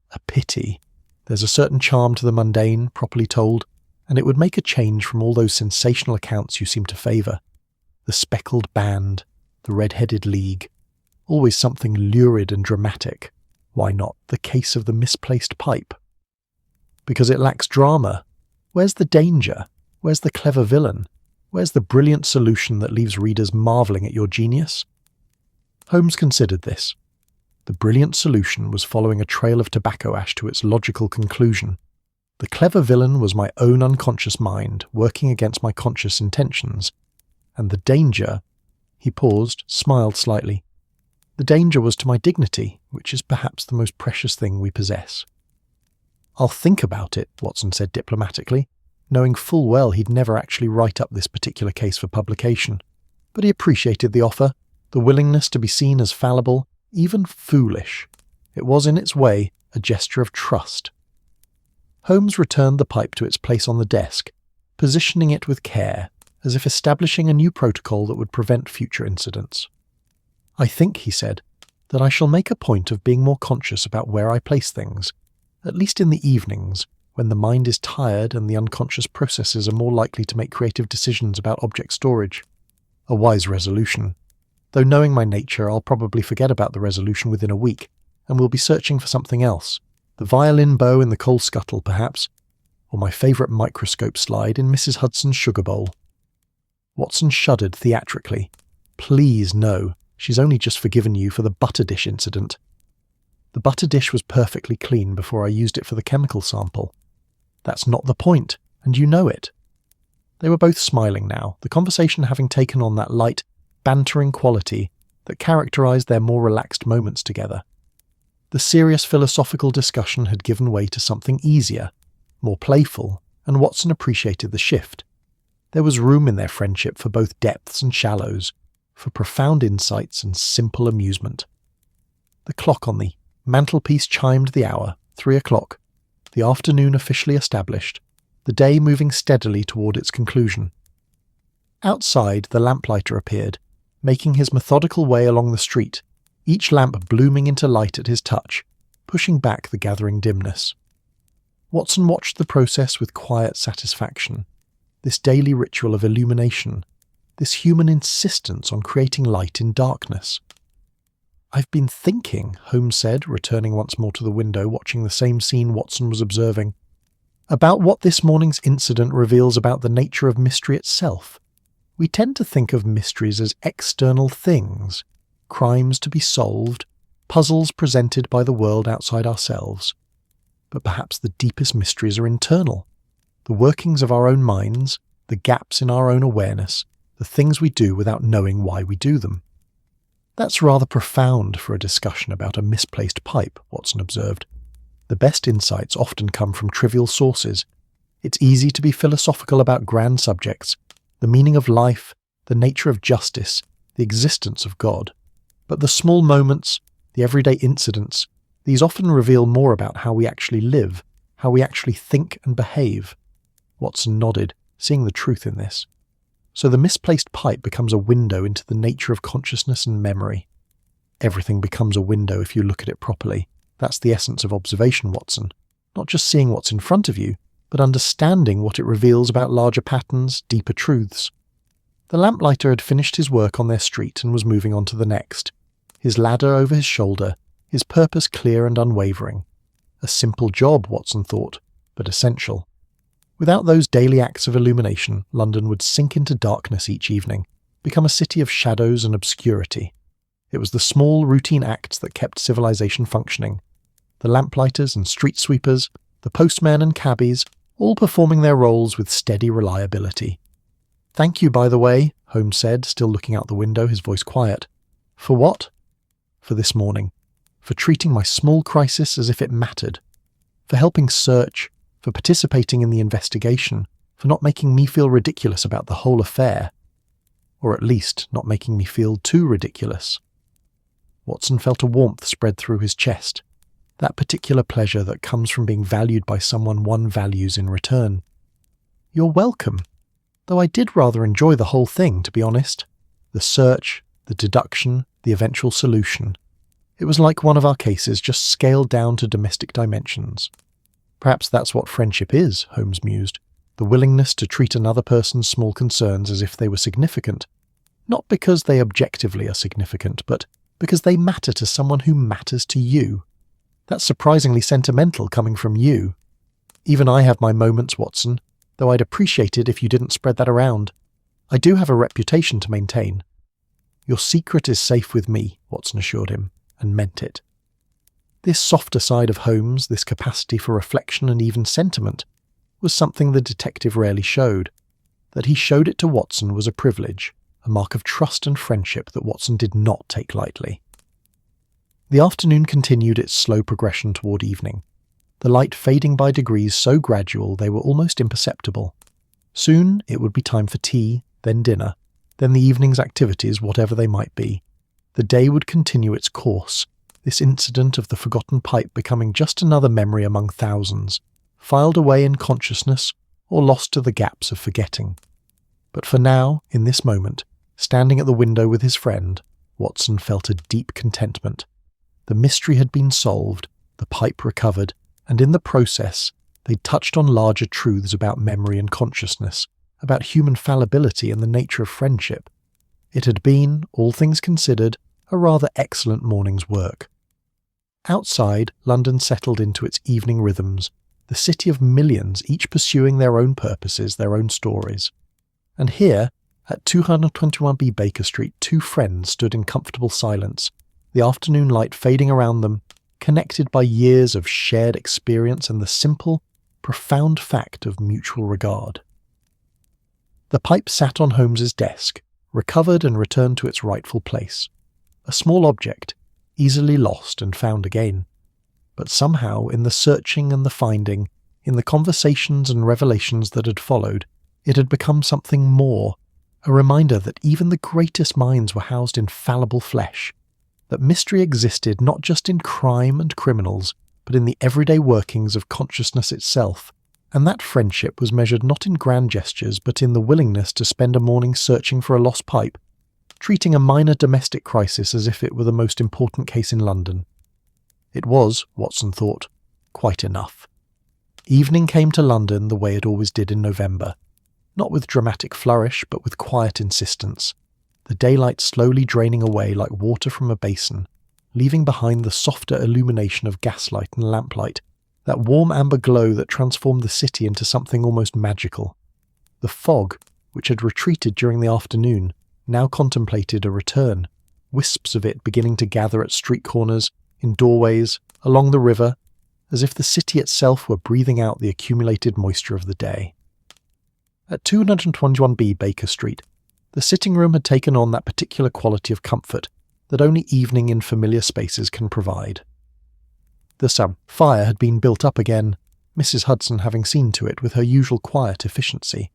A pity. There's a certain charm to the mundane, properly told, and it would make a change from all those sensational accounts you seem to favour. The speckled band, the red-headed league, always something lurid and dramatic. Why not The Case of the Misplaced Pipe? Because it lacks drama. Where's the danger? Where's the clever villain? Where's the brilliant solution that leaves readers marvelling at your genius?" Holmes considered this. The brilliant solution was following a trail of tobacco ash to its logical conclusion. The clever villain was my own unconscious mind working against my conscious intentions. And the danger— he paused, smiled slightly. "The danger was to my dignity, which is perhaps the most precious thing we possess." "I'll think about it," Watson said diplomatically, knowing full well he'd never actually write up this particular case for publication. But he appreciated the offer, the willingness to be seen as fallible, even foolish. It was in its way a gesture of trust. Holmes returned the pipe to its place on the desk, positioning it with care, as if establishing a new protocol that would prevent future incidents. "I think," he said, "that I shall make a point of being more conscious about where I place things, at least in the evenings, when the mind is tired and the unconscious processes are more likely to make creative decisions about object storage. A wise resolution. Though knowing my nature, I'll probably forget about the resolution within a week, and will be searching for something else. The violin bow in the coal scuttle, perhaps, or my favourite microscope slide in Mrs. Hudson's sugar bowl." Watson shuddered theatrically. "Please, no. She's only just forgiven you for the butter dish incident." "The butter dish was perfectly clean before I used it for the chemical sample." "That's not the point, and you know it." They were both smiling now, the conversation having taken on that light, bantering quality that characterised their more relaxed moments together. The serious philosophical discussion had given way to something easier, more playful, and Watson appreciated the shift. There was room in their friendship for both depths and shallows, for profound insights and simple amusement. The clock on the mantelpiece chimed the hour, 3:00, the afternoon officially established, the day moving steadily toward its conclusion. Outside, the lamplighter appeared, making his methodical way along the street, each lamp blooming into light at his touch, pushing back the gathering dimness. Watson watched the process with quiet satisfaction, this daily ritual of illumination, this human insistence on creating light in darkness. "I've been thinking," Holmes said, returning once more to the window, watching the same scene Watson was observing, "about what this morning's incident reveals about the nature of mystery itself. We tend to think of mysteries as external things, crimes to be solved, puzzles presented by the world outside ourselves. But perhaps the deepest mysteries are internal, the workings of our own minds, the gaps in our own awareness, the things we do without knowing why we do them. "That's rather profound for a discussion about a misplaced pipe," Watson observed. "The best insights often come from trivial sources. It's easy to be philosophical about grand subjects, the meaning of life, the nature of justice, the existence of God. But the small moments, the everyday incidents, these often reveal more about how we actually live, how we actually think and behave." Watson nodded, seeing the truth in this. "So the misplaced pipe becomes a window into the nature of consciousness and memory." "Everything becomes a window if you look at it properly. That's the essence of observation, Watson. Not just seeing what's in front of you, but understanding what it reveals about larger patterns, deeper truths." The lamplighter had finished his work on their street and was moving on to the next, his ladder over his shoulder, his purpose clear and unwavering. A simple job, Watson thought, but essential. Without those daily acts of illumination, London would sink into darkness each evening, become a city of shadows and obscurity. It was the small, routine acts that kept civilization functioning. The lamplighters and street sweepers, the postmen and cabbies, all performing their roles with steady reliability. "Thank you, by the way," Holmes said, still looking out the window, his voice quiet. "For what?" "For this morning. For treating my small crisis as if it mattered. For helping search, for participating in the investigation, for not making me feel ridiculous about the whole affair. Or at least not making me feel too ridiculous." Watson felt a warmth spread through his chest, that particular pleasure that comes from being valued by someone one values in return. "You're welcome. Though I did rather enjoy the whole thing, to be honest. The search, the deduction, the eventual solution. It was like one of our cases just scaled down to domestic dimensions." "Perhaps that's what friendship is," Holmes mused. "The willingness to treat another person's small concerns as if they were significant. Not because they objectively are significant, but because they matter to someone who matters to you. That's surprisingly sentimental coming from you. Even I have my moments, Watson, though I'd appreciate it if you didn't spread that around. I do have a reputation to maintain." "Your secret is safe with me," Watson assured him, and meant it. This softer side of Holmes, this capacity for reflection and even sentiment, was something the detective rarely showed. That he showed it to Watson was a privilege, a mark of trust and friendship that Watson did not take lightly. The afternoon continued its slow progression toward evening, the light fading by degrees so gradual they were almost imperceptible. Soon it would be time for tea, then dinner, then the evening's activities, whatever they might be. The day would continue its course, this incident of the forgotten pipe becoming just another memory among thousands, filed away in consciousness or lost to the gaps of forgetting. But for now, in this moment, standing at the window with his friend, Watson felt a deep contentment. The mystery had been solved, the pipe recovered, and in the process, they'd touched on larger truths about memory and consciousness, about human fallibility and the nature of friendship. It had been, all things considered, a rather excellent morning's work. Outside, London settled into its evening rhythms, the city of millions, each pursuing their own purposes, their own stories. And here, at 221B Baker Street, two friends stood in comfortable silence, the afternoon light fading around them, connected by years of shared experience and the simple, profound fact of mutual regard. The pipe sat on Holmes's desk, recovered and returned to its rightful place. A small object, easily lost and found again. But somehow, in the searching and the finding, in the conversations and revelations that had followed, it had become something more, a reminder that even the greatest minds were housed in fallible flesh, that mystery existed not just in crime and criminals, but in the everyday workings of consciousness itself, and that friendship was measured not in grand gestures but in the willingness to spend a morning searching for a lost pipe, treating a minor domestic crisis as if it were the most important case in London. It was, Watson thought, quite enough. Evening came to London the way it always did in November, not with dramatic flourish but with quiet insistence, the daylight slowly draining away like water from a basin, leaving behind the softer illumination of gaslight and lamplight, that warm amber glow that transformed the city into something almost magical. The fog, which had retreated during the afternoon, now contemplated a return, wisps of it beginning to gather at street corners, in doorways, along the river, as if the city itself were breathing out the accumulated moisture of the day. At 221B Baker Street, the sitting room had taken on that particular quality of comfort, that only evening in familiar spaces can provide. The fire had been built up again, Mrs. Hudson having seen to it with her usual quiet efficiency,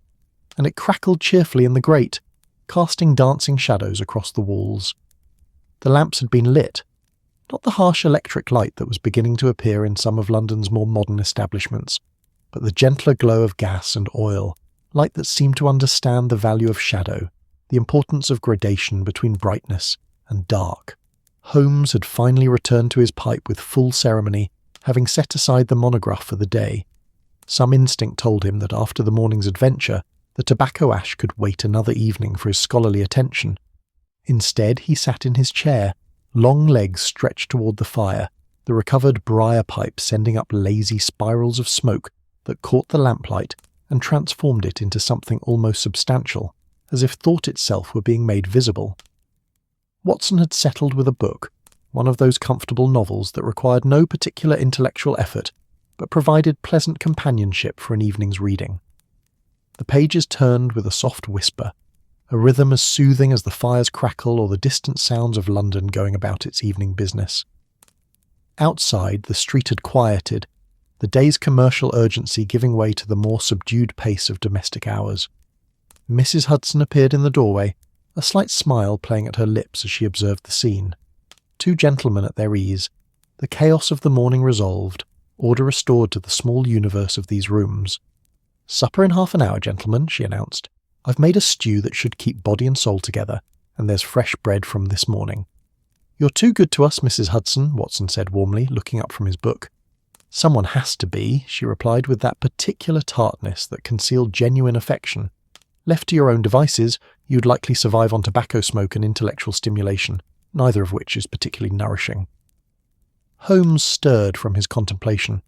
and it crackled cheerfully in the grate, casting dancing shadows across the walls. The lamps had been lit, not the harsh electric light that was beginning to appear in some of London's more modern establishments, but the gentler glow of gas and oil, light that seemed to understand the value of shadow, the importance of gradation between brightness and dark. Holmes had finally returned to his pipe with full ceremony, having set aside the monograph for the day. Some instinct told him that after the morning's adventure, the tobacco ash could wait another evening for his scholarly attention. Instead, he sat in his chair, long legs stretched toward the fire, the recovered briar pipe sending up lazy spirals of smoke that caught the lamplight and transformed it into something almost substantial, as if thought itself were being made visible. Watson had settled with a book, one of those comfortable novels that required no particular intellectual effort, but provided pleasant companionship for an evening's reading. The pages turned with a soft whisper, a rhythm as soothing as the fire's crackle or the distant sounds of London going about its evening business. Outside, the street had quieted, the day's commercial urgency giving way to the more subdued pace of domestic hours. Mrs. Hudson appeared in the doorway, a slight smile playing at her lips as she observed the scene. Two gentlemen at their ease, the chaos of the morning resolved, order restored to the small universe of these rooms. "Supper in half an hour, gentlemen," she announced. "I've made a stew that should keep body and soul together, and there's fresh bread from this morning." "You're too good to us, Mrs. Hudson," Watson said warmly, looking up from his book. "Someone has to be," she replied with that particular tartness that concealed genuine affection. "Left to your own devices, you'd likely survive on tobacco smoke and intellectual stimulation, neither of which is particularly nourishing." Holmes stirred from his contemplation.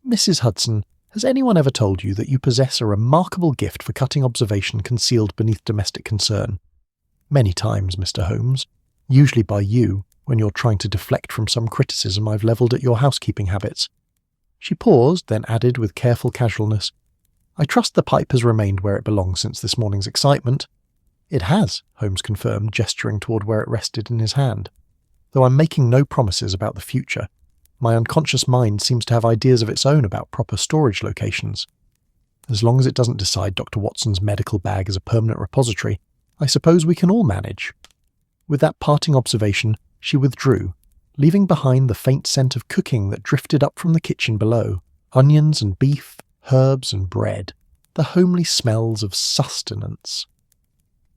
"Mrs. Hudson, has anyone ever told you that you possess a remarkable gift for cutting observation concealed beneath domestic concern?" "Many times, Mr. Holmes. Usually by you, when you're trying to deflect from some criticism I've levelled at your housekeeping habits." She paused, then added with careful casualness, "I trust the pipe has remained where it belongs since this morning's excitement." "It has," Holmes confirmed, gesturing toward where it rested in his hand. "Though I'm making no promises about the future. My unconscious mind seems to have ideas of its own about proper storage locations. As long as it doesn't decide Dr. Watson's medical bag is a permanent repository, I suppose we can all manage." With that parting observation, she withdrew, leaving behind the faint scent of cooking that drifted up from the kitchen below, onions and beef, herbs and bread, the homely smells of sustenance.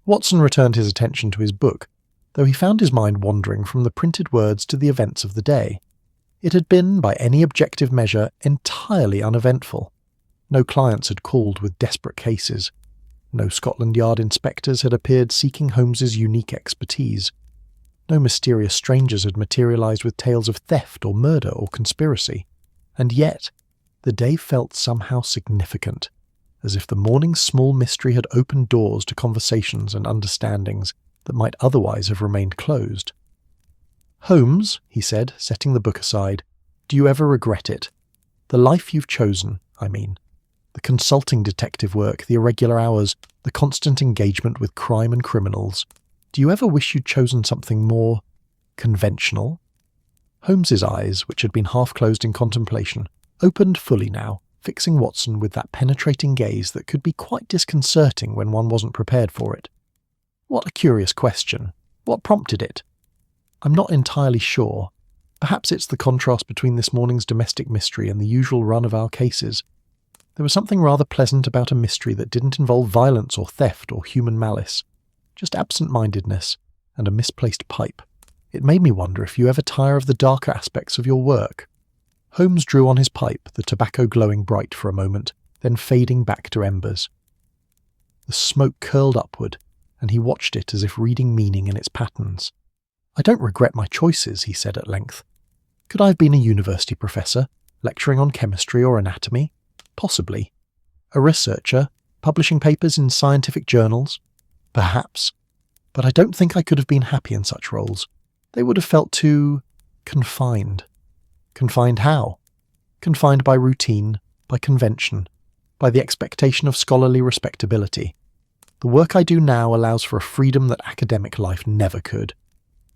Watson returned his attention to his book, though he found his mind wandering from the printed words to the events of the day. It had been, by any objective measure, entirely uneventful. No clients had called with desperate cases. No Scotland Yard inspectors had appeared seeking Holmes's unique expertise. No mysterious strangers had materialised with tales of theft or murder or conspiracy. And yet, the day felt somehow significant, as if the morning's small mystery had opened doors to conversations and understandings that might otherwise have remained closed. "Holmes," he said, setting the book aside, "do you ever regret it? The life you've chosen, I mean. The consulting detective work, the irregular hours, the constant engagement with crime and criminals. Do you ever wish you'd chosen something more conventional?" Holmes's eyes, which had been half closed in contemplation, opened fully now, fixing Watson with that penetrating gaze that could be quite disconcerting when one wasn't prepared for it. "What a curious question. What prompted it?" "I'm not entirely sure. Perhaps it's the contrast between this morning's domestic mystery and the usual run of our cases. There was something rather pleasant about a mystery that didn't involve violence or theft or human malice, just absent-mindedness and a misplaced pipe. It made me wonder if you ever tire of the darker aspects of your work." Holmes drew on his pipe, the tobacco glowing bright for a moment, then fading back to embers. The smoke curled upward, and he watched it as if reading meaning in its patterns. "I don't regret my choices," he said at length. "Could I have been a university professor, lecturing on chemistry or anatomy? Possibly. A researcher, publishing papers in scientific journals? Perhaps. But I don't think I could have been happy in such roles. They would have felt too confined." "Confined how?" "Confined by routine, by convention, by the expectation of scholarly respectability. The work I do now allows for a freedom that academic life never could.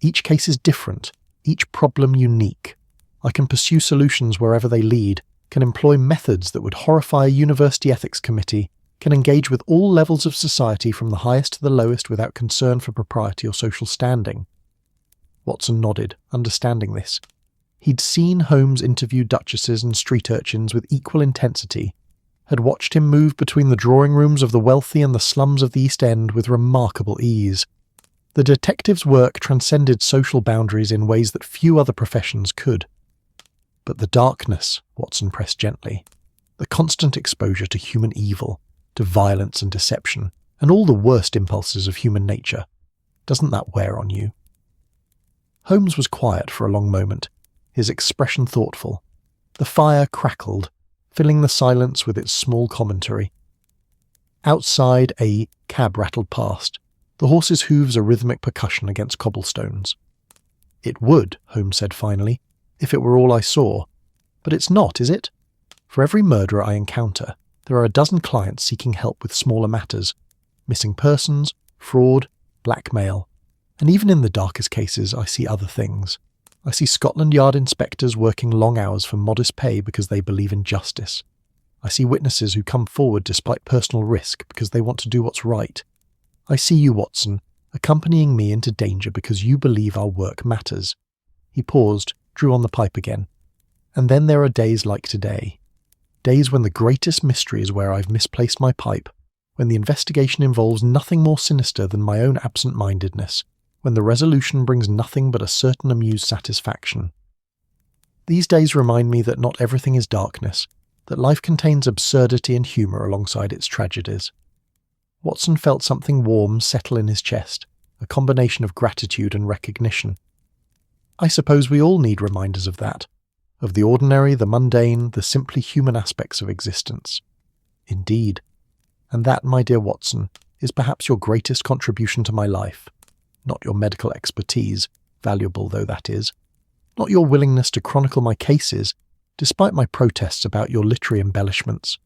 Each case is different, each problem unique. I can pursue solutions wherever they lead, can employ methods that would horrify a university ethics committee, can engage with all levels of society from the highest to the lowest without concern for propriety or social standing. Watson nodded, understanding this. He'd seen Holmes interview duchesses and street urchins with equal intensity, had watched him move between the drawing rooms of the wealthy and the slums of the East End with remarkable ease. The detective's work transcended social boundaries in ways that few other professions could. But the darkness, Watson pressed gently, the constant exposure to human evil, to violence and deception, and all the worst impulses of human nature, doesn't that wear on you? Holmes was quiet for a long moment, his expression thoughtful. The fire crackled, filling the silence with its small commentary. Outside, a cab rattled past, the horse's hooves a rhythmic percussion against cobblestones. "It would," Holmes said finally, "if it were all I saw. But it's not, is it? For every murderer I encounter, there are a dozen clients seeking help with smaller matters, missing persons, fraud, blackmail. And even in the darkest cases, I see other things. I see Scotland Yard inspectors working long hours for modest pay because they believe in justice. I see witnesses who come forward despite personal risk because they want to do what's right. I see you, Watson, accompanying me into danger because you believe our work matters." He paused, drew on the pipe again. "And then there are days like today. Days when the greatest mystery is where I've misplaced my pipe, when the investigation involves nothing more sinister than my own absent-mindedness, when the resolution brings nothing but a certain amused satisfaction. These days remind me that not everything is darkness, that life contains absurdity and humour alongside its tragedies." Watson felt something warm settle in his chest, a combination of gratitude and recognition. "I suppose we all need reminders of that, of the ordinary, the mundane, the simply human aspects of existence." "Indeed. And that, my dear Watson, is perhaps your greatest contribution to my life. Not your medical expertise, valuable though that is. Not your willingness to chronicle my cases, despite my protests about your literary embellishments.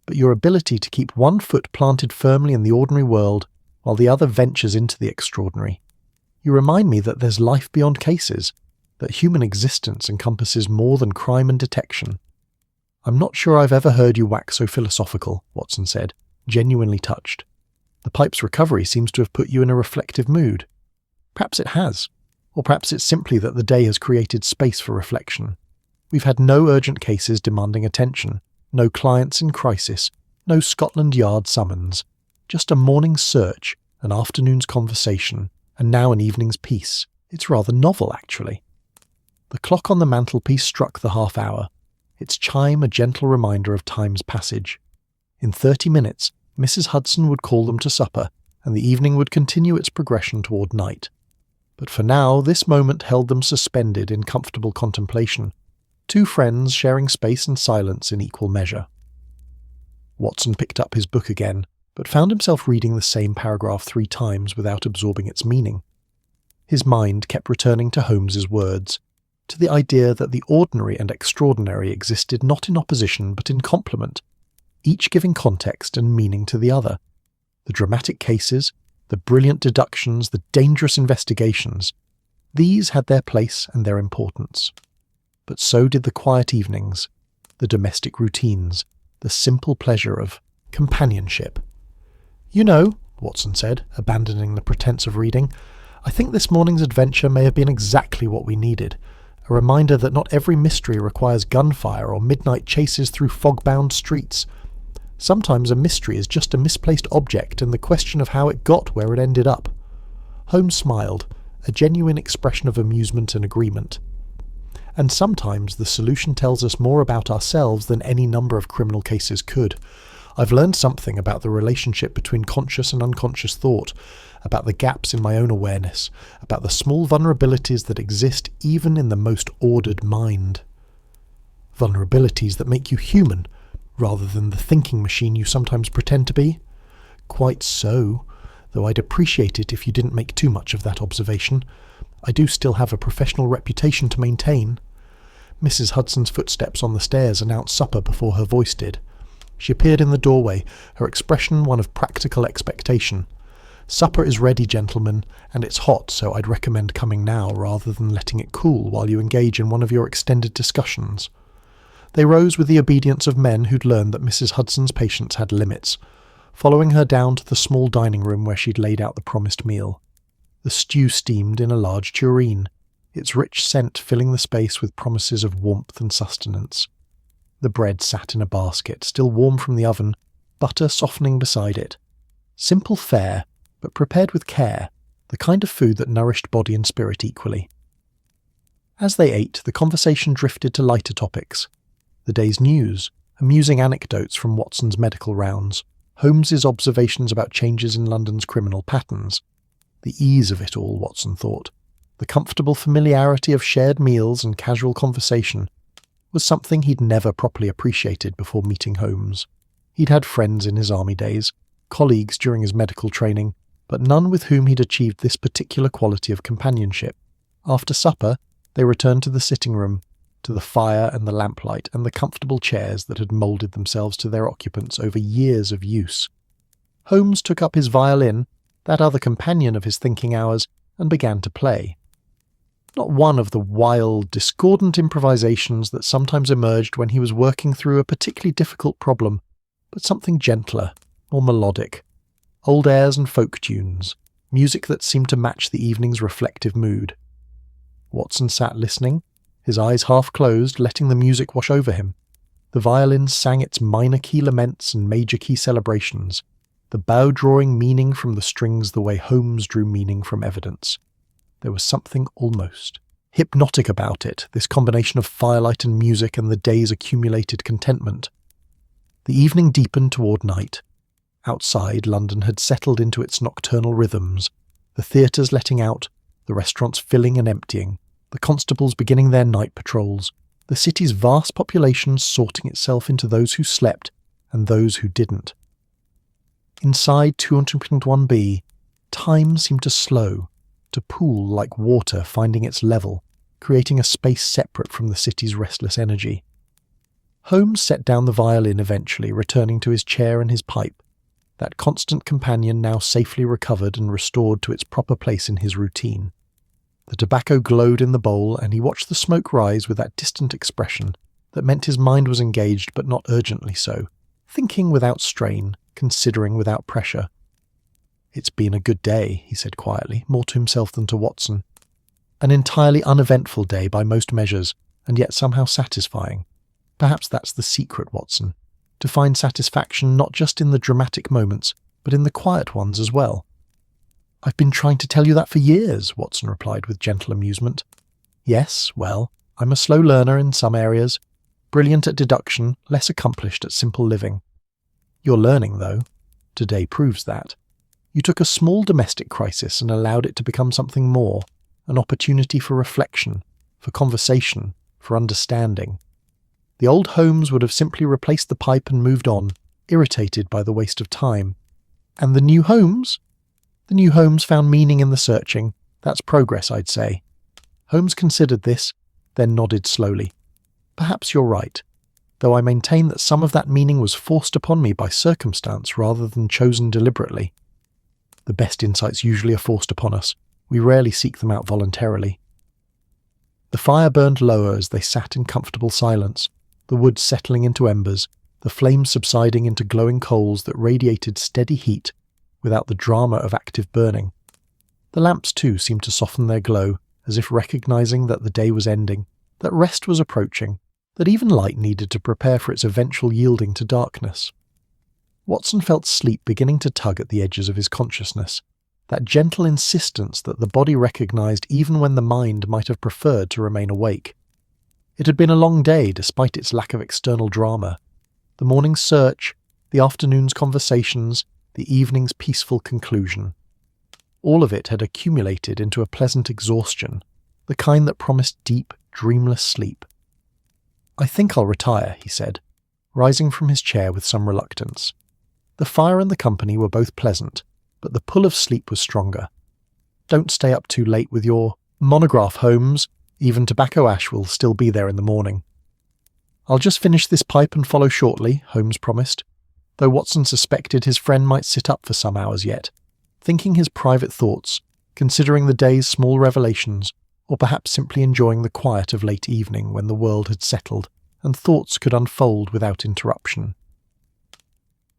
But your ability to keep one foot planted firmly in the ordinary world while the other ventures into the extraordinary. You remind me that there's life beyond cases, that human existence encompasses more than crime and detection." "I'm not sure I've ever heard you wax so philosophical," Watson said, genuinely touched. "The pipe's recovery seems to have put you in a reflective mood. Perhaps it has, or perhaps it's simply that the day has created space for reflection. We've had no urgent cases demanding attention, no clients in crisis, no Scotland Yard summons, just a morning's search, an afternoon's conversation, and now an evening's peace. It's rather novel, actually." The clock on the mantelpiece struck the half-hour, its chime a gentle reminder of time's passage. In 30 minutes, Mrs. Hudson would call them to supper, and the evening would continue its progression toward night. But for now, this moment held them suspended in comfortable contemplation, two friends sharing space and silence in equal measure. Watson picked up his book again, but found himself reading the same paragraph 3 times without absorbing its meaning. His mind kept returning to Holmes's words, to the idea that the ordinary and extraordinary existed not in opposition but in complement, each giving context and meaning to the other. The dramatic cases, the brilliant deductions, the dangerous investigations, these had their place and their importance. But so did the quiet evenings, the domestic routines, the simple pleasure of companionship. "You know," Watson said, abandoning the pretense of reading, "I think this morning's adventure may have been exactly what we needed. A reminder that not every mystery requires gunfire or midnight chases through fog-bound streets. Sometimes a mystery is just a misplaced object and the question of how it got where it ended up." Holmes smiled, a genuine expression of amusement and agreement. "And sometimes the solution tells us more about ourselves than any number of criminal cases could. I've learned something about the relationship between conscious and unconscious thought, about the gaps in my own awareness, about the small vulnerabilities that exist even in the most ordered mind. Vulnerabilities that make you human, rather than the thinking machine you sometimes pretend to be?" "Quite so, though I'd appreciate it if you didn't make too much of that observation. I do still have a professional reputation to maintain." Mrs. Hudson's footsteps on the stairs announced supper before her voice did. She appeared in the doorway, her expression one of practical expectation. "Supper is ready, gentlemen, and it's hot, so I'd recommend coming now rather than letting it cool while you engage in one of your extended discussions." They rose with the obedience of men who'd learned that Mrs. Hudson's patience had limits, following her down to the small dining room where she'd laid out the promised meal. The stew steamed in a large tureen, its rich scent filling the space with promises of warmth and sustenance. The bread sat in a basket, still warm from the oven, butter softening beside it. Simple fare, but prepared with care, the kind of food that nourished body and spirit equally. As they ate, the conversation drifted to lighter topics. The day's news, amusing anecdotes from Watson's medical rounds, Holmes's observations about changes in London's criminal patterns. The ease of it all, Watson thought, the comfortable familiarity of shared meals and casual conversation, was something he'd never properly appreciated before meeting Holmes. He'd had friends in his army days, colleagues during his medical training, but none with whom he'd achieved this particular quality of companionship. After supper, they returned to the sitting room, to the fire and the lamplight and the comfortable chairs that had moulded themselves to their occupants over years of use. Holmes took up his violin, that other companion of his thinking hours, and began to play. Not one of the wild, discordant improvisations that sometimes emerged when he was working through a particularly difficult problem, but something gentler, more melodic. Old airs and folk tunes, music that seemed to match the evening's reflective mood. Watson sat listening, his eyes half closed, letting the music wash over him. The violin sang its minor key laments and major key celebrations, the bow drawing meaning from the strings the way Holmes drew meaning from evidence. There was something almost hypnotic about it, this combination of firelight and music and the day's accumulated contentment. The evening deepened toward night. Outside, London had settled into its nocturnal rhythms, the theatres letting out, the restaurants filling and emptying, the constables beginning their night patrols, the city's vast population sorting itself into those who slept and those who didn't. Inside 201B, time seemed to slow, to pool like water finding its level, creating a space separate from the city's restless energy. Holmes set down the violin eventually, returning to his chair and his pipe, that constant companion now safely recovered and restored to its proper place in his routine. The tobacco glowed in the bowl, and he watched the smoke rise with that distant expression that meant his mind was engaged but not urgently so, thinking without strain, considering without pressure. "It's been a good day," he said quietly, more to himself than to Watson. "An entirely uneventful day by most measures, and yet somehow satisfying. Perhaps that's the secret, Watson, to find satisfaction not just in the dramatic moments, but in the quiet ones as well." "I've been trying to tell you that for years," Watson replied with gentle amusement. "Yes, well, I'm a slow learner in some areas, brilliant at deduction, less accomplished at simple living. You're learning, though. Today proves that. You took a small domestic crisis and allowed it to become something more, an opportunity for reflection, for conversation, for understanding. The old Holmes would have simply replaced the pipe and moved on, irritated by the waste of time. And the new Holmes? The new Holmes found meaning in the searching. That's progress, I'd say." Holmes considered this, then nodded slowly. "Perhaps you're right, though I maintain that some of that meaning was forced upon me by circumstance rather than chosen deliberately. The best insights usually are forced upon us. We rarely seek them out voluntarily." The fire burned lower as they sat in comfortable silence, the wood settling into embers, the flames subsiding into glowing coals that radiated steady heat without the drama of active burning. The lamps, too, seemed to soften their glow, as if recognizing that the day was ending, that rest was approaching, that even light needed to prepare for its eventual yielding to darkness. Watson felt sleep beginning to tug at the edges of his consciousness, that gentle insistence that the body recognized even when the mind might have preferred to remain awake. It had been a long day despite its lack of external drama. The morning's search, the afternoon's conversations, the evening's peaceful conclusion. All of it had accumulated into a pleasant exhaustion, the kind that promised deep, dreamless sleep. "I think I'll retire," he said, rising from his chair with some reluctance. The fire and the company were both pleasant, but the pull of sleep was stronger. "Don't stay up too late with your monograph, Holmes. Even tobacco ash will still be there in the morning." "I'll just finish this pipe and follow shortly," Holmes promised, though Watson suspected his friend might sit up for some hours yet, thinking his private thoughts, considering the day's small revelations, or perhaps simply enjoying the quiet of late evening when the world had settled and thoughts could unfold without interruption.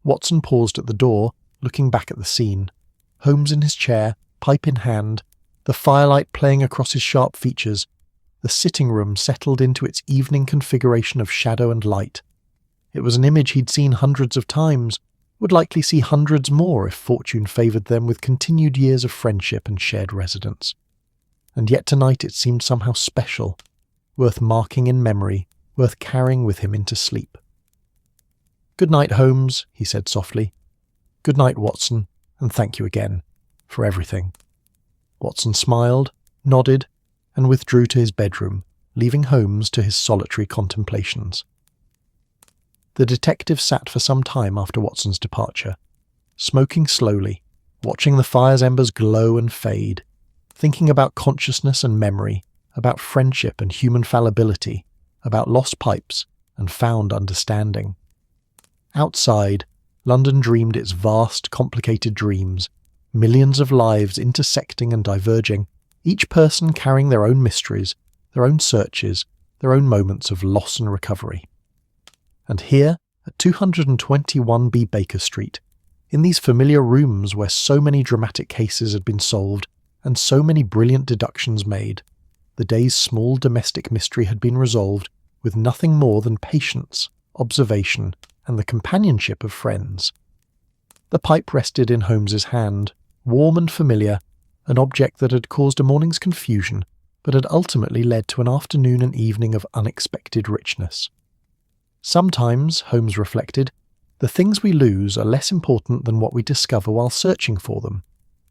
Watson paused at the door, looking back at the scene. Holmes in his chair, pipe in hand, the firelight playing across his sharp features, the sitting room settled into its evening configuration of shadow and light. It was an image he'd seen hundreds of times, would likely see hundreds more if fortune favoured them with continued years of friendship and shared residence. And yet tonight it seemed somehow special, worth marking in memory, worth carrying with him into sleep. "Good night, Holmes," he said softly. "Good night, Watson, and thank you again, for everything." Watson smiled, nodded, and withdrew to his bedroom, leaving Holmes to his solitary contemplations. The detective sat for some time after Watson's departure, smoking slowly, watching the fire's embers glow and fade, thinking about consciousness and memory, about friendship and human fallibility, about lost pipes and found understanding. Outside, London dreamed its vast, complicated dreams, millions of lives intersecting and diverging, each person carrying their own mysteries, their own searches, their own moments of loss and recovery. And here, at 221B Baker Street, in these familiar rooms where so many dramatic cases had been solved and so many brilliant deductions made, the day's small domestic mystery had been resolved with nothing more than patience, observation, and the companionship of friends. The pipe rested in Holmes's hand, warm and familiar, an object that had caused a morning's confusion, but had ultimately led to an afternoon and evening of unexpected richness. Sometimes, Holmes reflected, the things we lose are less important than what we discover while searching for them.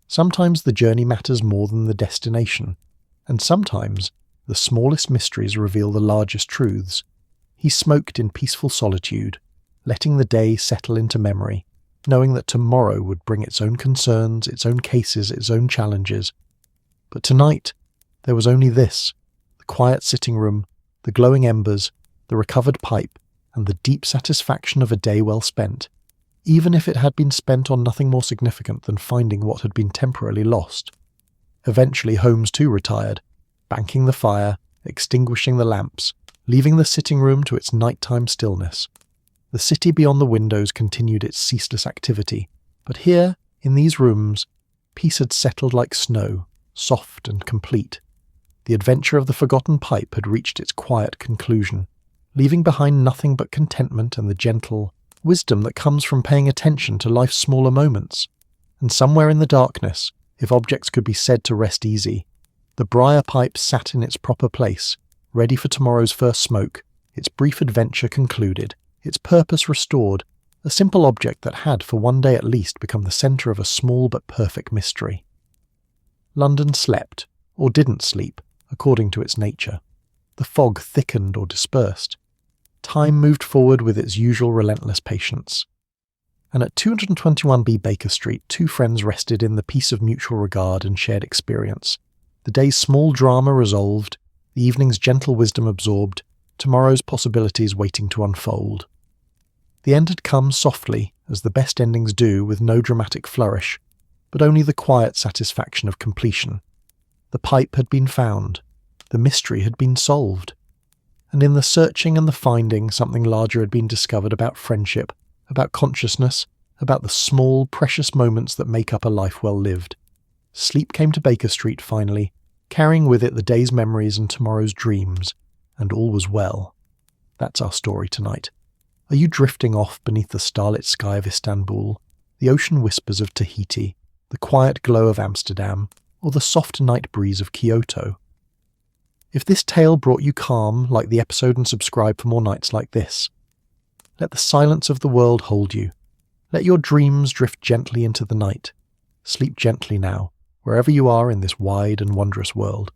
Sometimes the journey matters more than the destination, and sometimes the smallest mysteries reveal the largest truths. He smoked in peaceful solitude, letting the day settle into memory, knowing that tomorrow would bring its own concerns, its own cases, its own challenges. But tonight, there was only this, the quiet sitting room, the glowing embers, the recovered pipe, and the deep satisfaction of a day well spent, even if it had been spent on nothing more significant than finding what had been temporarily lost. Eventually Holmes too retired, banking the fire, extinguishing the lamps, leaving the sitting room to its nighttime stillness. The city beyond the windows continued its ceaseless activity, but here, in these rooms, peace had settled like snow, soft and complete. The adventure of the forgotten pipe had reached its quiet conclusion, leaving behind nothing but contentment and the gentle wisdom that comes from paying attention to life's smaller moments. And somewhere in the darkness, if objects could be said to rest easy, the briar pipe sat in its proper place, ready for tomorrow's first smoke, its brief adventure concluded, its purpose restored, a simple object that had, for one day at least, become the centre of a small but perfect mystery. London slept, or didn't sleep, according to its nature. The fog thickened or dispersed. Time moved forward with its usual relentless patience. And at 221B Baker Street, two friends rested in the peace of mutual regard and shared experience. The day's small drama resolved, the evening's gentle wisdom absorbed, tomorrow's possibilities waiting to unfold. The end had come softly, as the best endings do, with no dramatic flourish, but only the quiet satisfaction of completion. The pipe had been found. The mystery had been solved. And in the searching and the finding, something larger had been discovered about friendship, about consciousness, about the small, precious moments that make up a life well lived. Sleep came to Baker Street finally, carrying with it the day's memories and tomorrow's dreams, and all was well. That's our story tonight. Are you drifting off beneath the starlit sky of Istanbul, the ocean whispers of Tahiti, the quiet glow of Amsterdam, or the soft night breeze of Kyoto? If this tale brought you calm, like the episode and subscribe for more nights like this. Let the silence of the world hold you. Let your dreams drift gently into the night. Sleep gently now, wherever you are in this wide and wondrous world.